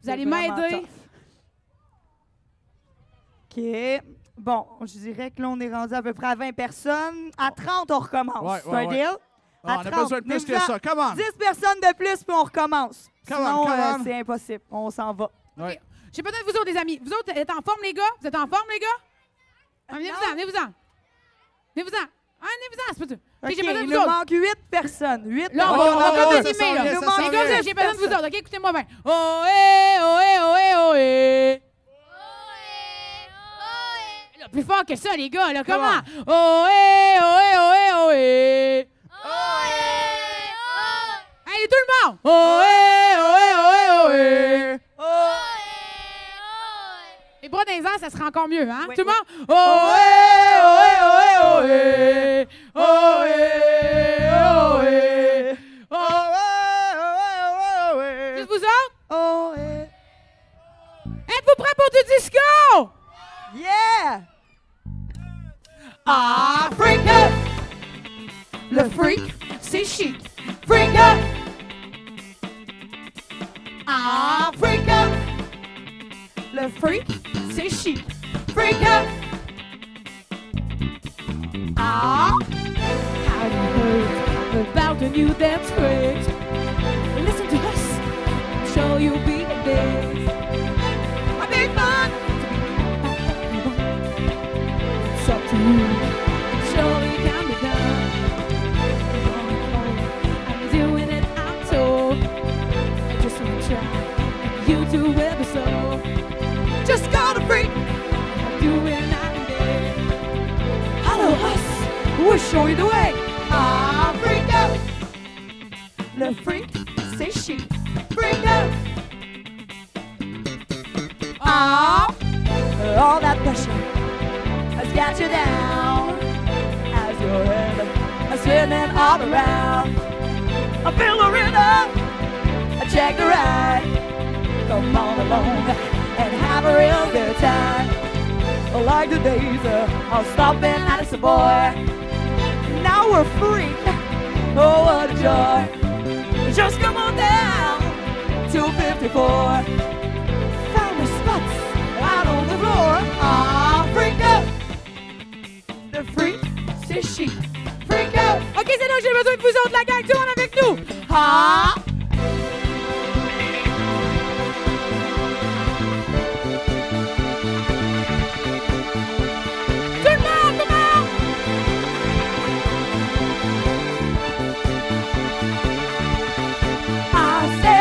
Vous allez vraiment m'aider. OK. Bon, je dirais que là, on est rendu à peu près à 20 personnes. À 30, on recommence. Ouais, C'est un deal? Ah, on a besoin de plus que ça. Come on. 10 personnes de plus, puis on recommence. Come Sinon, on. c'est impossible. On s'en va. Ouais. J'ai besoin de vous autres, les amis. Vous autres, êtes en forme, les gars? Vous êtes en forme, les gars? Ah, venez-vous-en. Venez-vous-en, c'est pas tout. OK, J'ai besoin de il vous nous autres. manque 8 personnes. 8 Là, on Oh, va oh, comme ça animer, s'en là. vient, ça Les s'en gars, vient. là, j'ai besoin de vous Personne. autres, OK? Écoutez-moi bien. Ohé. Là, plus fort que ça, les gars, là. Comment? Ohé. Allez, tout le monde! Ohé. Les bras dans les airs, ça serait encore mieux, hein? Oui, Tout le oui. monde? Ohé. Juste vous autres? Oh, eh. Êtes-vous prêts pour du disco? Yeah! Africa, le freak, c'est chic. Africa, Africa, le freak, c'est chic. Africa, have you heard about the new dance craze? Listen to us, show you be the best. A big man. It's up to you. Surely can be done. I'm doing it, I'm told. I just want to try. You do ever so. Just gotta freak. Do it night and day. Follow us. We'll show you the way. Africa. Le freak, c'est chic. Africa. All that pressure has got you down as your head is spinning all around. I feel the rhythm, I check the ride. Come on along and have a real good time. Like the days of stopping at a Savoy. Now we're free, oh what a joy. Just come on down to 54. Found the spots out on the floor. Africa, the freak, c'est chic. Freak out. OK, c'est là que j'ai besoin de vous autres, la gang. Tout le monde avec nous. Ah. Tout le monde, tout le monde. I say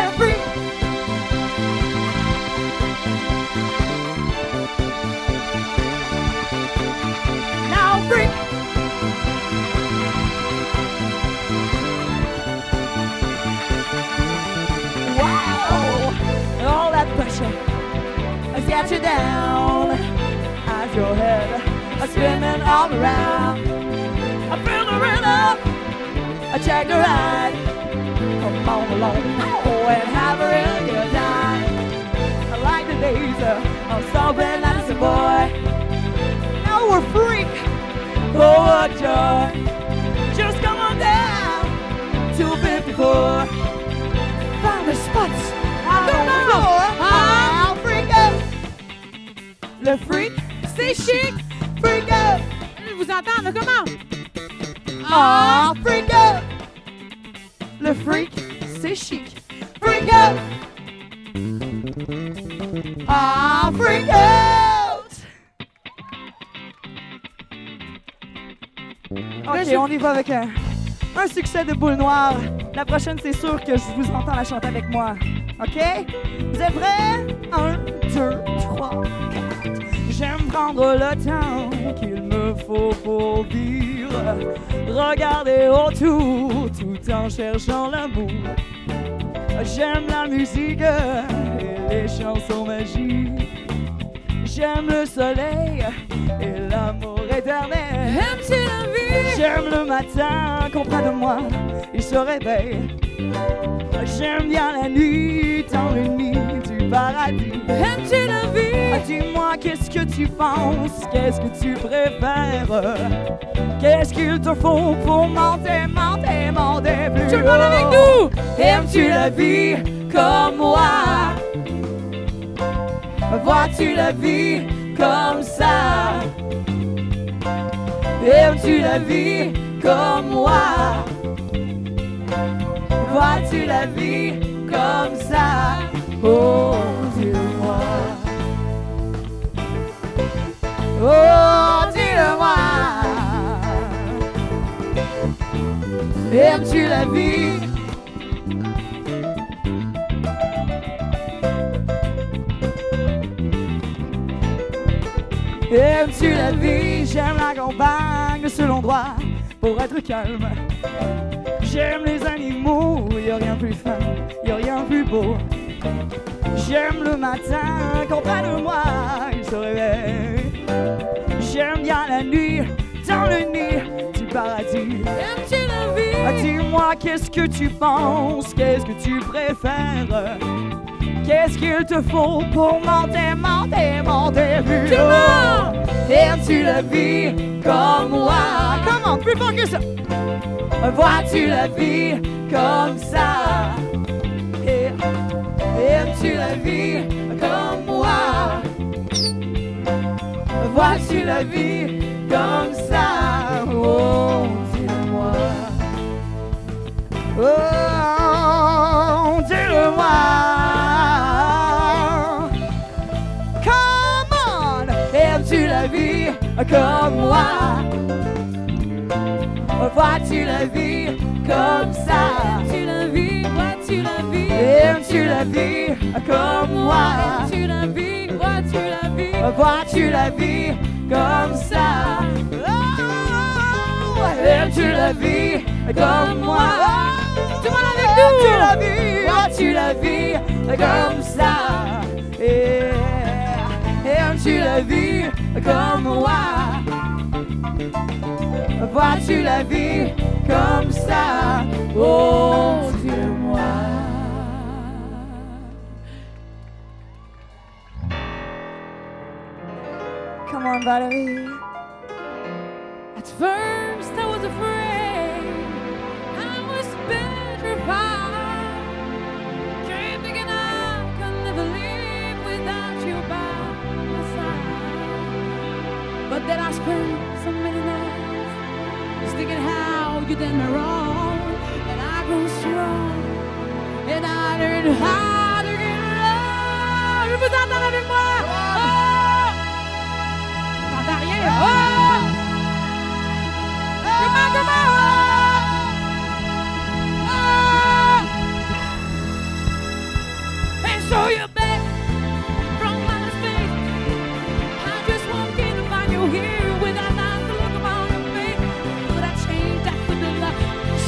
get you down as your head spinning all around. I feel the rhythm, I check the ride. Come on along, oh, and have a real good time. I like the days of stopping as a boy. Now we're free, oh what joy. Just come on down to 54. Find the spots on the floor. I'll freak out. Le freak, C'est chic. freak out. Je vous entends, là, comment? Ah, freak out. Le freak, c'est chic. Freak out. Ah, freak out. Ok, on y va avec un succès de Boule Noire. La prochaine, c'est sûr que je vous entends la chanter avec moi. Ok? Vous êtes prêts? 1, 2, 3, 4. J'aime prendre le temps qu'il me faut pour vivre. Regarder autour tout en cherchant l'amour. J'aime la musique et les chansons magiques. J'aime le soleil et l'amour éternel. Aimes-tu la vie? J'aime le matin qu'on près de moi, il se réveille. J'aime bien la nuit dans le nid du paradis. Aimes-tu la vie? Dis-moi qu'est-ce que tu penses, qu'est-ce que tu préfères? Qu'est-ce qu'il te faut pour monter, monter, monter plus haut? Tout le monde avec nous! Aimes-tu la vie comme moi? Vois-tu la vie comme ça? Aimes-tu la vie comme moi? Vois-tu la vie comme ça? Oh, dis-le-moi. Oh, dis-le-moi. Aimes-tu la vie? Aimes-tu la vie? J'aime la campagne, le seul endroit pour être calme. J'aime les animaux, y'a rien plus fin, y'a rien plus beau. J'aime le matin quand près de moi il se réveille. J'aime bien la nuit dans le nid du paradis. Aimes-tu la vie? Dis-moi qu'est-ce que tu penses, qu'est-ce que tu préfères? Qu'est-ce qu'il te faut pour monter, monter, monter plus haut? Aimes-tu la vie comme moi? Comment, plus fort que ça? Vois-tu la vie comme ça? Aimes-tu la vie comme moi? Vois-tu la vie comme ça? Oh, dis-le-moi. Oh, dis-le-moi. Come on! Aimes-tu la vie comme moi? Vois-tu la vie comme ça? Aimes-tu la vie? Vois-tu la vie? Aimes-tu la vie comme moi? Aimes-tu la vie? Vois-tu la vie? Vois-tu la vie comme ça? Oh, aimes-tu la vie comme moi? Tout le monde avec nous! Aimes-tu la vie? Vois-tu la vie comme ça? Aimes-tu la vie comme moi? Vois-tu la vie comme ça? Oh, dis-moi. Come on, Valérie. At first I was afraid, I was petrified, kept thinking I could never live without you by my side. But then I spent so many nights just thinking how you did me wrong, and I grew strong, and I learned how to get love. Je vous entends avec moi. Oh! T'entends rien? Oh! Come on, come on! Oh! And so you're back from outer space. I just walked in to find you here without not the look on your face. Could I change that for the love?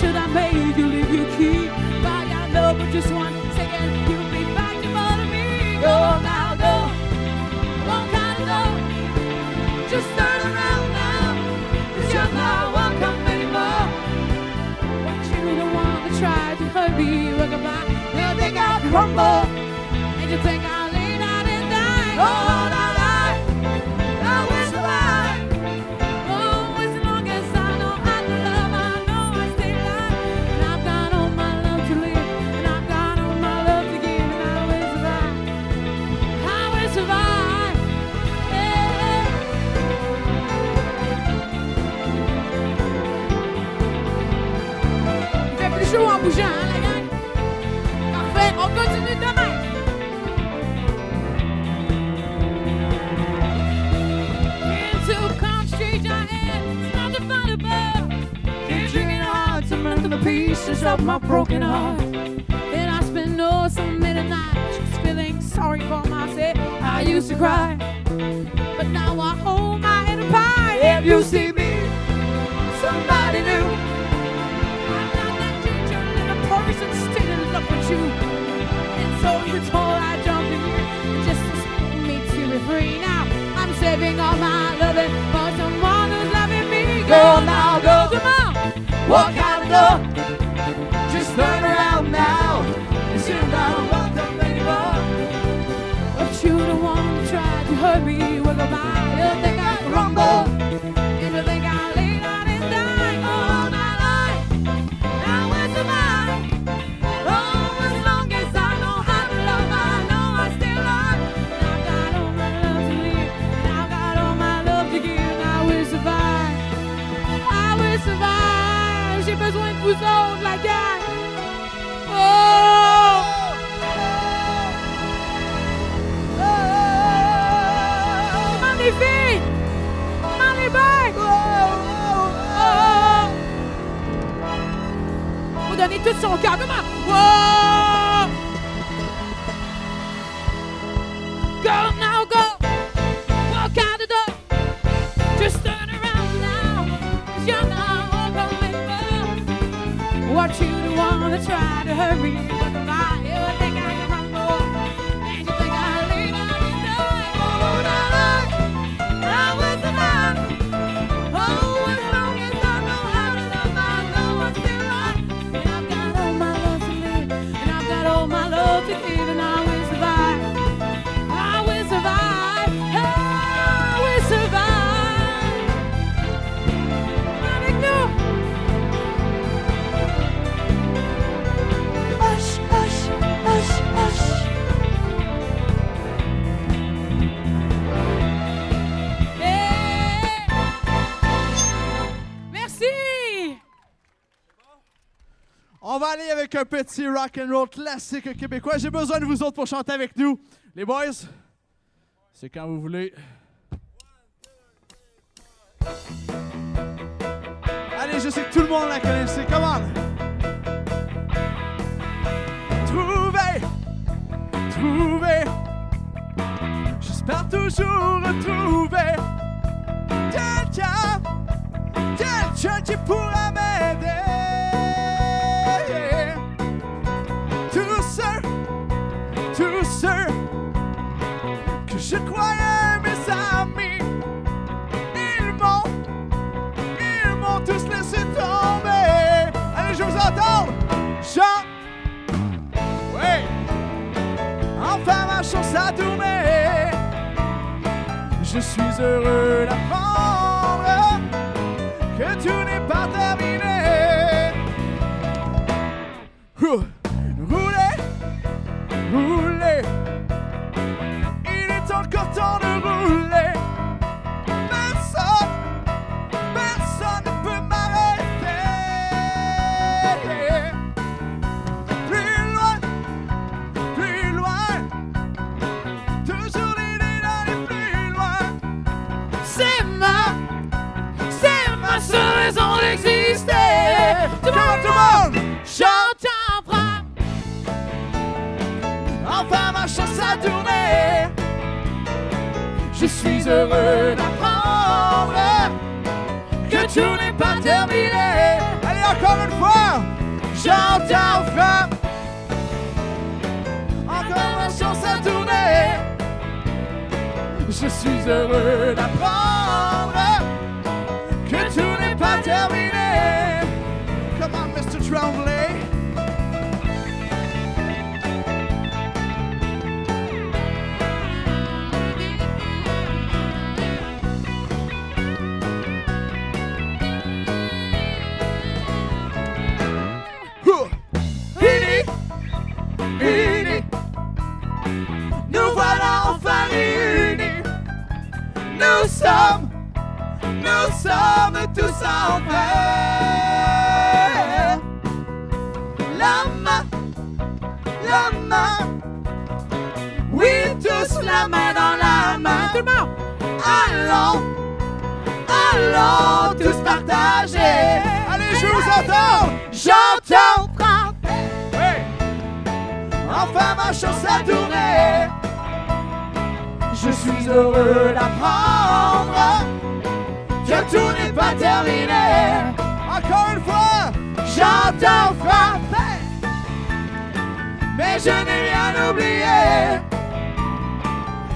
Should I make you leave your key? By your love, but just one second, you'll be back to bother me. Go now. hurt me, well, goodbye. You think I'll crumble, and you think I'll lay down and die. Oh, no, I will survive. Oh, as long as I know how to love, I know I stay alive. And I've got all my love to live, and I've got all my love to give, and I will survive. I will survive. Yeah. Il fait plus chaud en bougeant, hein, la gang? Parfait, on continue demain. Into country I am, it's not to find a bear. Can't drink it hard to mend the pieces of my broken heart. And I spend so many nights just feeling sorry for myself. I used to cry, but now I hold my head up high. If you see me, somebody new. I'm not that ginger little person standing in love with you. And so you told I jumped in here just to set me to be free. Now I'm saving all my loving for someone who's loving me. Go now, go, come on, walk out the door. Just turn around now. You soon not welcome anymore. But you the one who tried to hurt me. Well, goodbye. You think I crumble, and you think I lay down and die. Oh, my life, I will survive. Oh, as long as I know how to love, I know I stay alive. And I've got all my love to live, and I've got all my love to give, and I will survive. I will survive. J'ai besoin de vous autres, la gang. Oh! Comment les filles? Comment les becs? Oh! Faut donner tout son cœur. Comment? Oh! Go now, go! Walk out the door. Just turn around now. 'Cause you're not going back. What you the one that tried to hurt me? But goodbye, you think I can crumble, and you think I'll lay down and die. Oh, no, I will survive. Oh, as long as I know how to love, I know I'm still alive. And I've got all my love to live, and I've got all my love to give, and I will survive. I will survive. I will survive. Avec nous. Hush, hush, hush, hush. Hey. Merci. On va aller avec un petit rock and roll classique québécois. J'ai besoin de vous autres pour chanter avec nous. Les boys, c'est quand vous voulez. Allez, je sais que tout le monde la connaît. Come on. Trouver, j'espère toujours retrouver quelqu'un qui pourra m'aider. Tous ceux que je croyais mes amis, ils m'ont tous laissé tomber. Allez, je vous entends. Oui. Enfin ma chance a tourné. Je suis heureux d'apprendre que tout n'est pas terminé. Rouler, il est encore temps de rouler. Personne ne peut m'arrêter. Plus loin, toujours l'idée d'aller plus loin. C'est ma seule raison d'exister. Tout le monde, chante en frappe. Enfin ma chance a tourné. Je suis heureux d'apprendre que tout n'est pas terminé. Allez, encore une fois, j'entends frappe. Encore ma chance a tourné. Je suis heureux d'apprendre que tout n'est pas terminé. Come on, Mr. Tremblay. nous sommes tous en frères. La main, oui, tous la main dans la main. Tout le monde! Allons tous partager. Allez, je vous entends. J'entends frapper. Oui. Enfin ma chance a tourné. Je suis heureux d'apprendre que tout n'est pas terminé. Encore une fois, j'entends frapper, mais je n'ai rien oublié.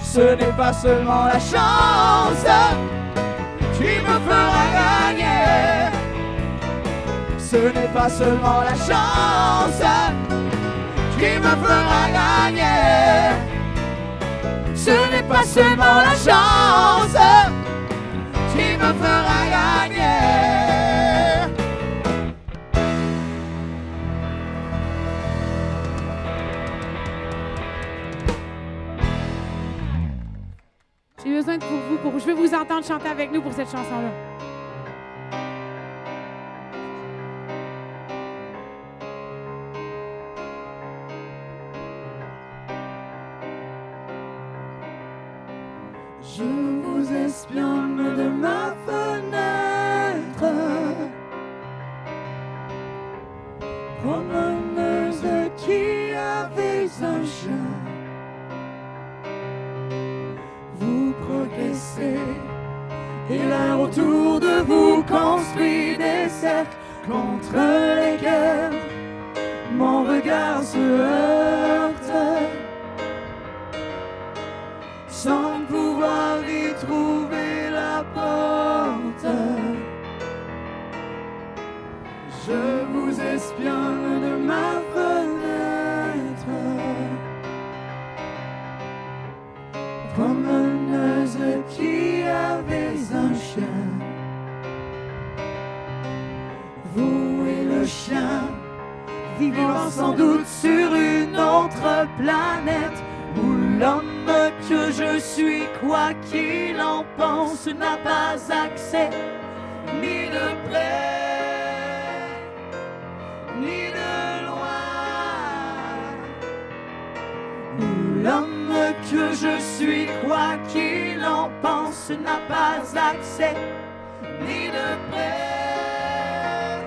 Ce n'est pas seulement la chance qui me fera gagner. Ce n'est pas seulement la chance qui me fera gagner. Ce n'est pas seulement la chance qui me fera gagner. J'ai besoin de vous, je veux vous entendre chanter avec nous pour cette chanson-là. Je vous espionne de ma fenêtre, promeneuse qui avait un chien. Vous progressez et l'air autour de vous construit des cercles contre lesquels mon regard se heurte. Sans pouvoir y trouver la porte, je vous espionne de ma fenêtre, promeneuse qui avait un chien. Vous et le chien vivant sans doute sur une autre planète, où l'homme que je suis, quoi qu'il en pense, n'a pas accès, ni de près, ni de loin. Où l'homme que je suis, quoi qu'il en pense, n'a pas accès, ni de près,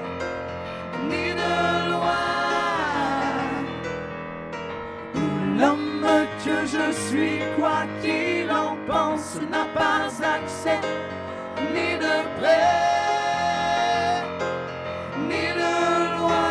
ni de loin. Où l'homme que je suis, quoi qu'il en pense, n'a pas accès, ni de près, ni de loin.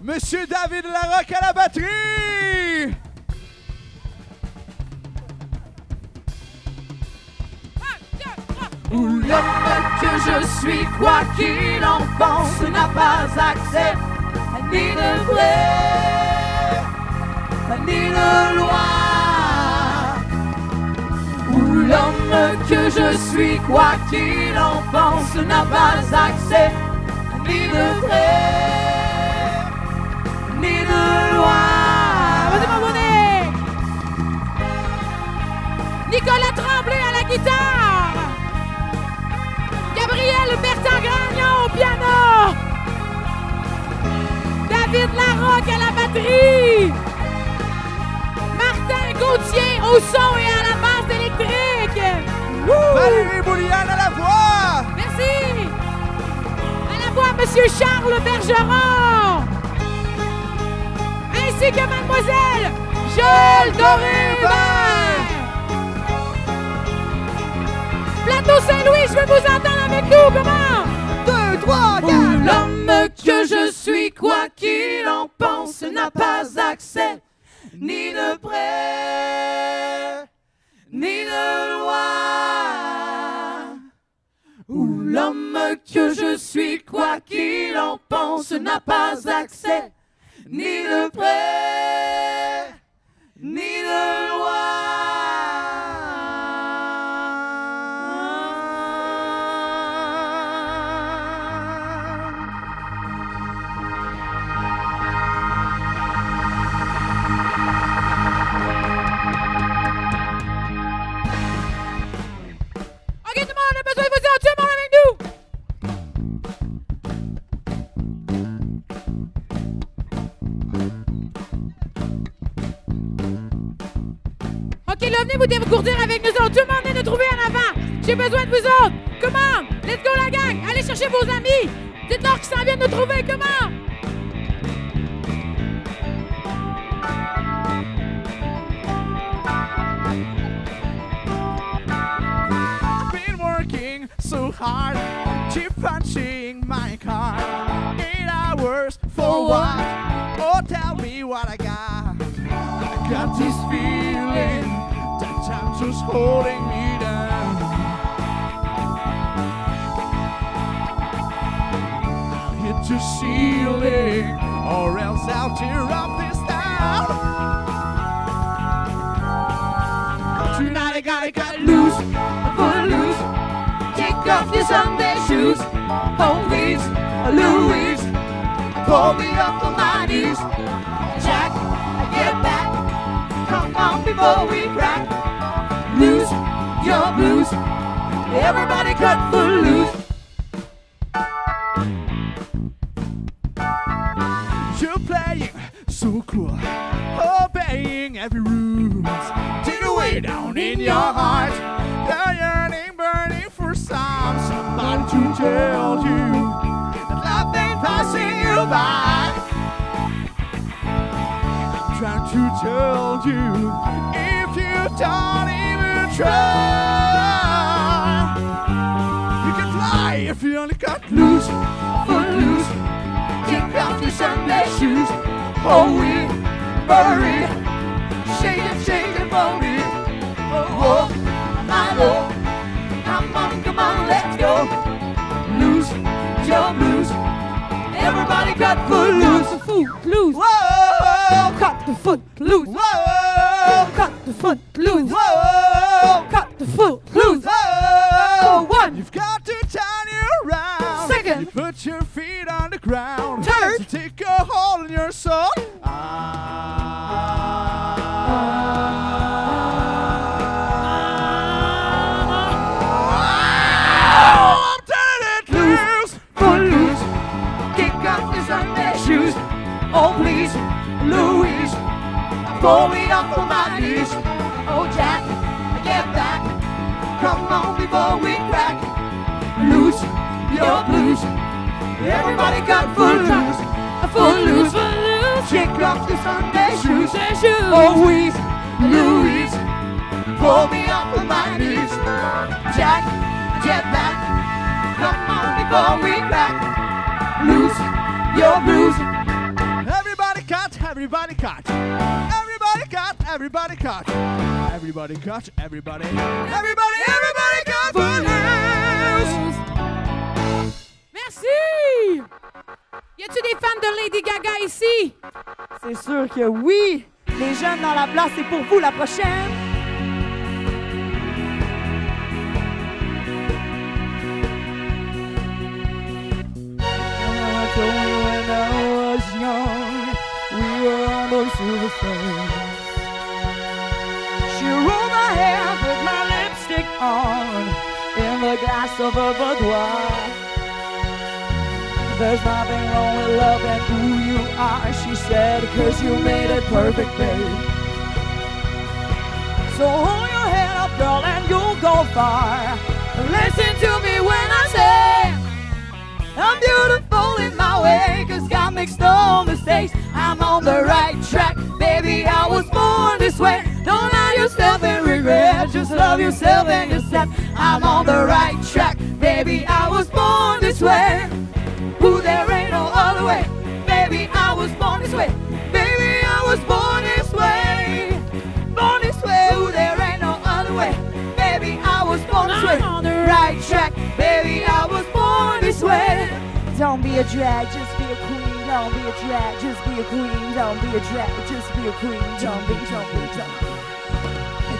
Monsieur David Larocque à la batterie. Où l'homme que je suis, quoi qu'il en pense, n'a pas accès, ni de près, ni de loin. Où l'homme que je suis, quoi qu'il en pense, n'a pas accès, ni de près, ni de loin. Vas-y, mon bonnet! Nicolas Tremblay à la guitare! Gabriel Bertrand-Gragnon au piano! David Larocque à la batterie! Martin Gauthier au son et à la basse électrique! Valérie Bouliane à la voix! Merci! À la voix, Monsieur Charles Bergeron! Ainsi que Mademoiselle Joël Doré-Hébert! Plateau Saint-Louis, je veux vous entendre avec nous, comment? 2, 3, 4! Où l'homme que je suis, quoi qu'il en pense, n'a pas accès, ni de près, ni de loin. Où l'homme que je suis, quoi qu'il en pense, n'a pas accès, ni de près, ni de loin. OK, là, venez vous dégourdir avec nous autres. Tout le monde vient nous trouver en avant. J'ai besoin de vous autres. Come on. Let's go, la gang. Allez chercher vos amis. Dites-leur qu'ils s'en viennent nous trouver. Come on. So hard, keep punching my card. 8 hours for what? Oh, tell me what I got. I got this feeling that time's just holding me down. I'll hit the ceiling, or else I'll tear up this town. Tonight I gotta cut loose, foot loose. Take off your Sunday shoes, oh please, Louise, pull me up on my knees. Jack, get back, come on before we crack. Lose your blues, everybody cut foot loose. You're playing so cool, obeying every rule. Dig away down in your heart, the yearning burning for somebody to tell you that life ain't passing you by. I'm trying to tell you, if you don't even try, you can fly if you only cut loose, foot loose. Kick off your Sunday shoes, oh we buried, shake it for me, oh my Lord. Come on, let's go. Lose your blues. Everybody cut foot loose. Foot loose. Whoa, cut the foot loose. Whoa, cut the foot loose. Whoa, cut the foot loose. Whoa, one. You've got to turn you around. Second. You put your feet on the ground. Third. So take a hold in your soul. I'm turning it loose, foot loose. Kick off your Sunday shoes. Oh please, Louise, pull me up from my knees. Oh Jack, get back, come on before we crack. Lose your blues, everybody got foot loose, foot loose, foot loose. Kick off your Sunday shoes. Oh Louise, pull me up from my knees. Jack, get back, come on before we crack. Lose your blues. Everybody cut, everybody cut. Everybody cut, everybody cut. Everybody cut, everybody. Everybody cut for loose. Merci! Y a-tu des fans de Lady Gaga ici? C'est sûr que oui! Les jeunes dans la place, c'est pour vous la prochaine! When I was young, we were almost superstars. She rolled my hair, put my lipstick on, in the glass of her boudoir. There's nothing wrong with love and who you are, she said, 'cause you made it perfect, babe. So hold your head up, girl, and you'll go far. Listen to me when I say I'm beautiful in my way, 'cause God makes no mistakes. I'm on the right track, baby, I was born this way. Don't allow yourself in regret, just love yourself and yourself. I'm on the right track, baby, I was born this way. Ooh, there ain't no other way, baby, I was born this way. Baby, I was born this way. Born this way, ooh, there ain't no other way. Baby, I was born this way. I'm on the right track, baby, I was born this way. Don't be a drag, just be a queen. Don't be a drag, just be a queen. Don't be a drag, just be a queen. Don't be.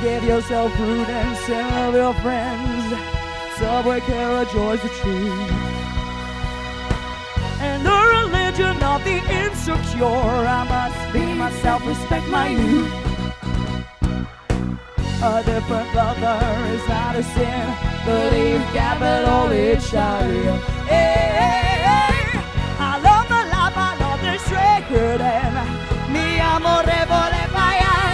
Give yourself prudence and love your friends. Subway Cara joys the tree. And the religion of the insecure, I must be myself, respect my youth. A different lover is not a sin. Believe capital H-I-M. Hey, I love my life, I love this record, and mi amore vole bailar.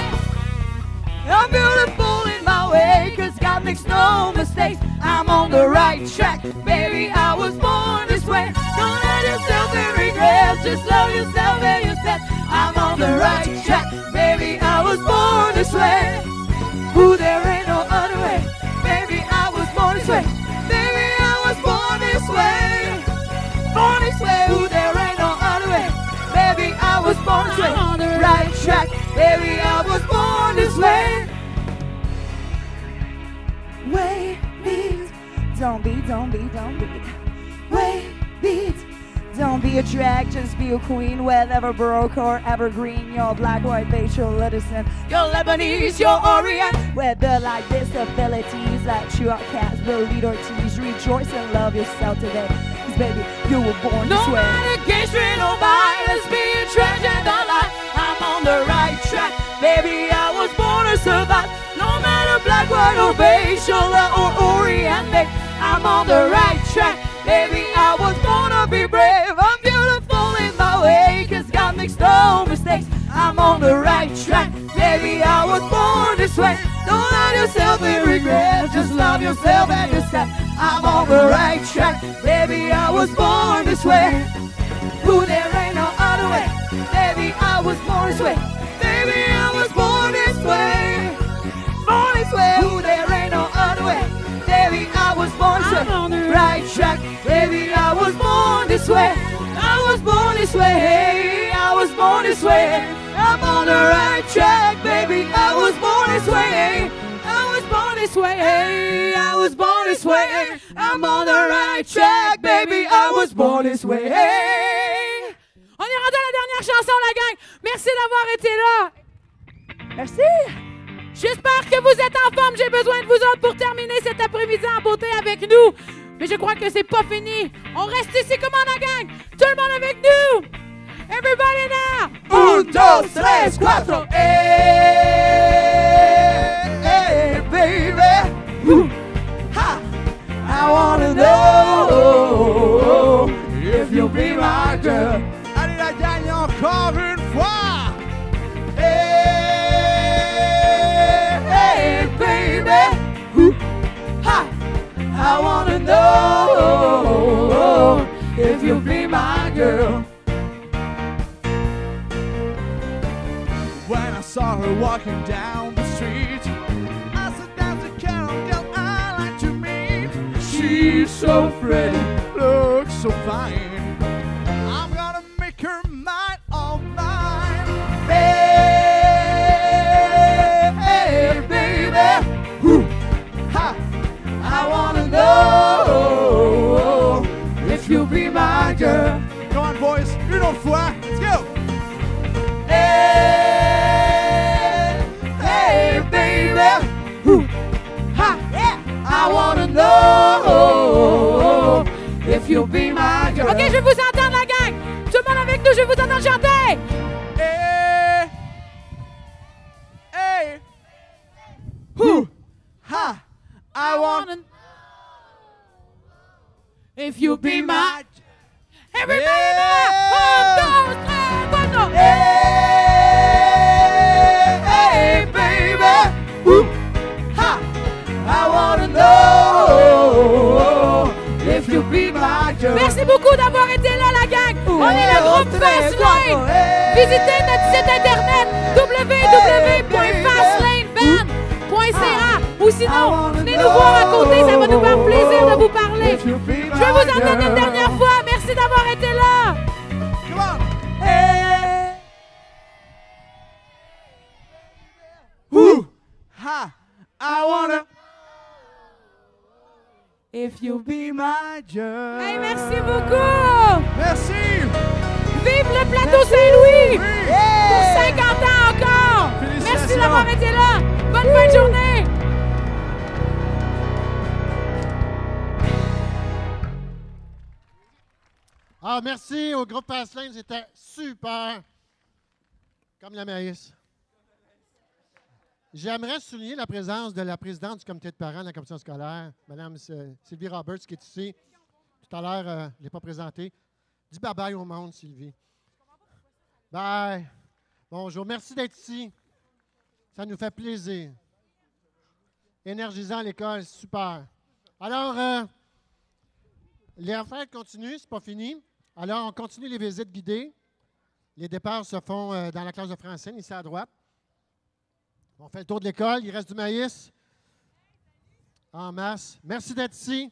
I'm beautiful in my way, 'cause God makes no mistakes. I'm on the right track, baby, I was born this way. Don't let yourself be regret, just love yourself and you said, I'm on the right track, baby, I was born this way. Ooh, there ain't no other way, baby, I was born this way. Baby, I was born this way. Born this way, ooh, there ain't no other way. Baby, I was born this way. On the right track, baby, I was born this way. Way beat, don't be. Way beat, don't be a drag, just be a queen. Whether broke or evergreen, you're black, white, beige, you're Edison, you're Lebanese, you're Orient. Whether like disabilities, like you outcast, bullied or teased, rejoice and love yourself today. 'Cause baby, you were born this way. No matter gay, straight or bi, lesbian, transgender life, I'm on the right track. Baby, I was born to survive. No matter black, white, or beige, or Orient, babe, I'm on the right track. Baby, I was born to be brave. I'm beautiful in my way, 'cause God makes no mistakes. I'm on the right track. Baby, I was born this way. Don't let yourself be regret. Just love yourself and yourself. I'm on the right track. Baby, I was born this way. Ooh, there ain't no other way. Baby, I was born this way. Baby, I was born this way. Born this way. Ooh, there ain't no other way. Baby, I was born this way. I'm on the right track. Baby, I was born this way. I was born this way. I was born this way. I'm on the right track, baby. I was born this way. I was born this way. I was born this way. I'm on the right track, baby. I was born this way. On est rendu à la dernière chanson, la gang. Merci d'avoir été là. Merci. J'espère que vous êtes en forme. J'ai besoin de vous autres pour terminer cet après-midi en beauté avec nous. Mais je crois que c'est pas fini. On reste ici comme la gang. Tout le monde avec nous. Everybody now. 1, 2, 3, 4. Hey, baby. Ha. I wanna know if you'll be my girl. Allez, la gagne encore une fois. Hey, baby. Ha. I wanna know if you'll be my girl. When I saw her walking down the street, I said, that's the kind of girl I like to meet. She's so pretty, looks so fine. I'm gonna make her mine, all mine. Hey, baby. Ha. I wanna know if you'll be my girl. Come on, boys, une autre fois, let's go. Hey, baby. Ha. I wanna know if you'll be my girl. OK, je vais vous entendre, la gang. Tout le monde avec nous, je vais vous entendre chanter. Hey. Hey. Ha. I wanna if you'll be my everybody now. 1, 2, 3, 4. Hey, baby. Ha. I wanna know if you'll be my girl. Merci beaucoup d'avoir été là, la gang. On est le groupe Fastlane. Visitez notre site internet www.fastlaneband.ca ou sinon, venez nous voir à côté, ça va nous faire plaisir de vous parler. Je vais vous en donner une dernière fois. Merci d'avoir été là. Come on. Hey. Ha. I wanna if you'll be my girl. Hey, merci beaucoup. Merci. Vive le plateau Saint-Louis. Yeah. Pour 50 ans encore. Merci d'avoir été là. Bonne fin de journée. Ah, merci au groupe Fastlane, c'était super. Comme la maïs. J'aimerais souligner la présence de la présidente du comité de parents de la commission scolaire, Mme Sylvie Roberts, qui est ici. Tout à l'heure, je ne l'ai pas présentée. Dis bye-bye au monde, Sylvie. Bye. Bonjour. Merci d'être ici. Ça nous fait plaisir. Énergisant à l'école, super. Alors, les affaires continuent, c'est pas fini. Alors, on continue les visites guidées. Les départs se font dans la classe de français, ici à droite. On fait le tour de l'école. Il reste du maïs en masse. Merci d'être ici.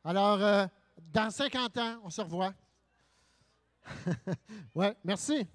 Alors, dans 50 ans, on se revoit. Ouais, merci.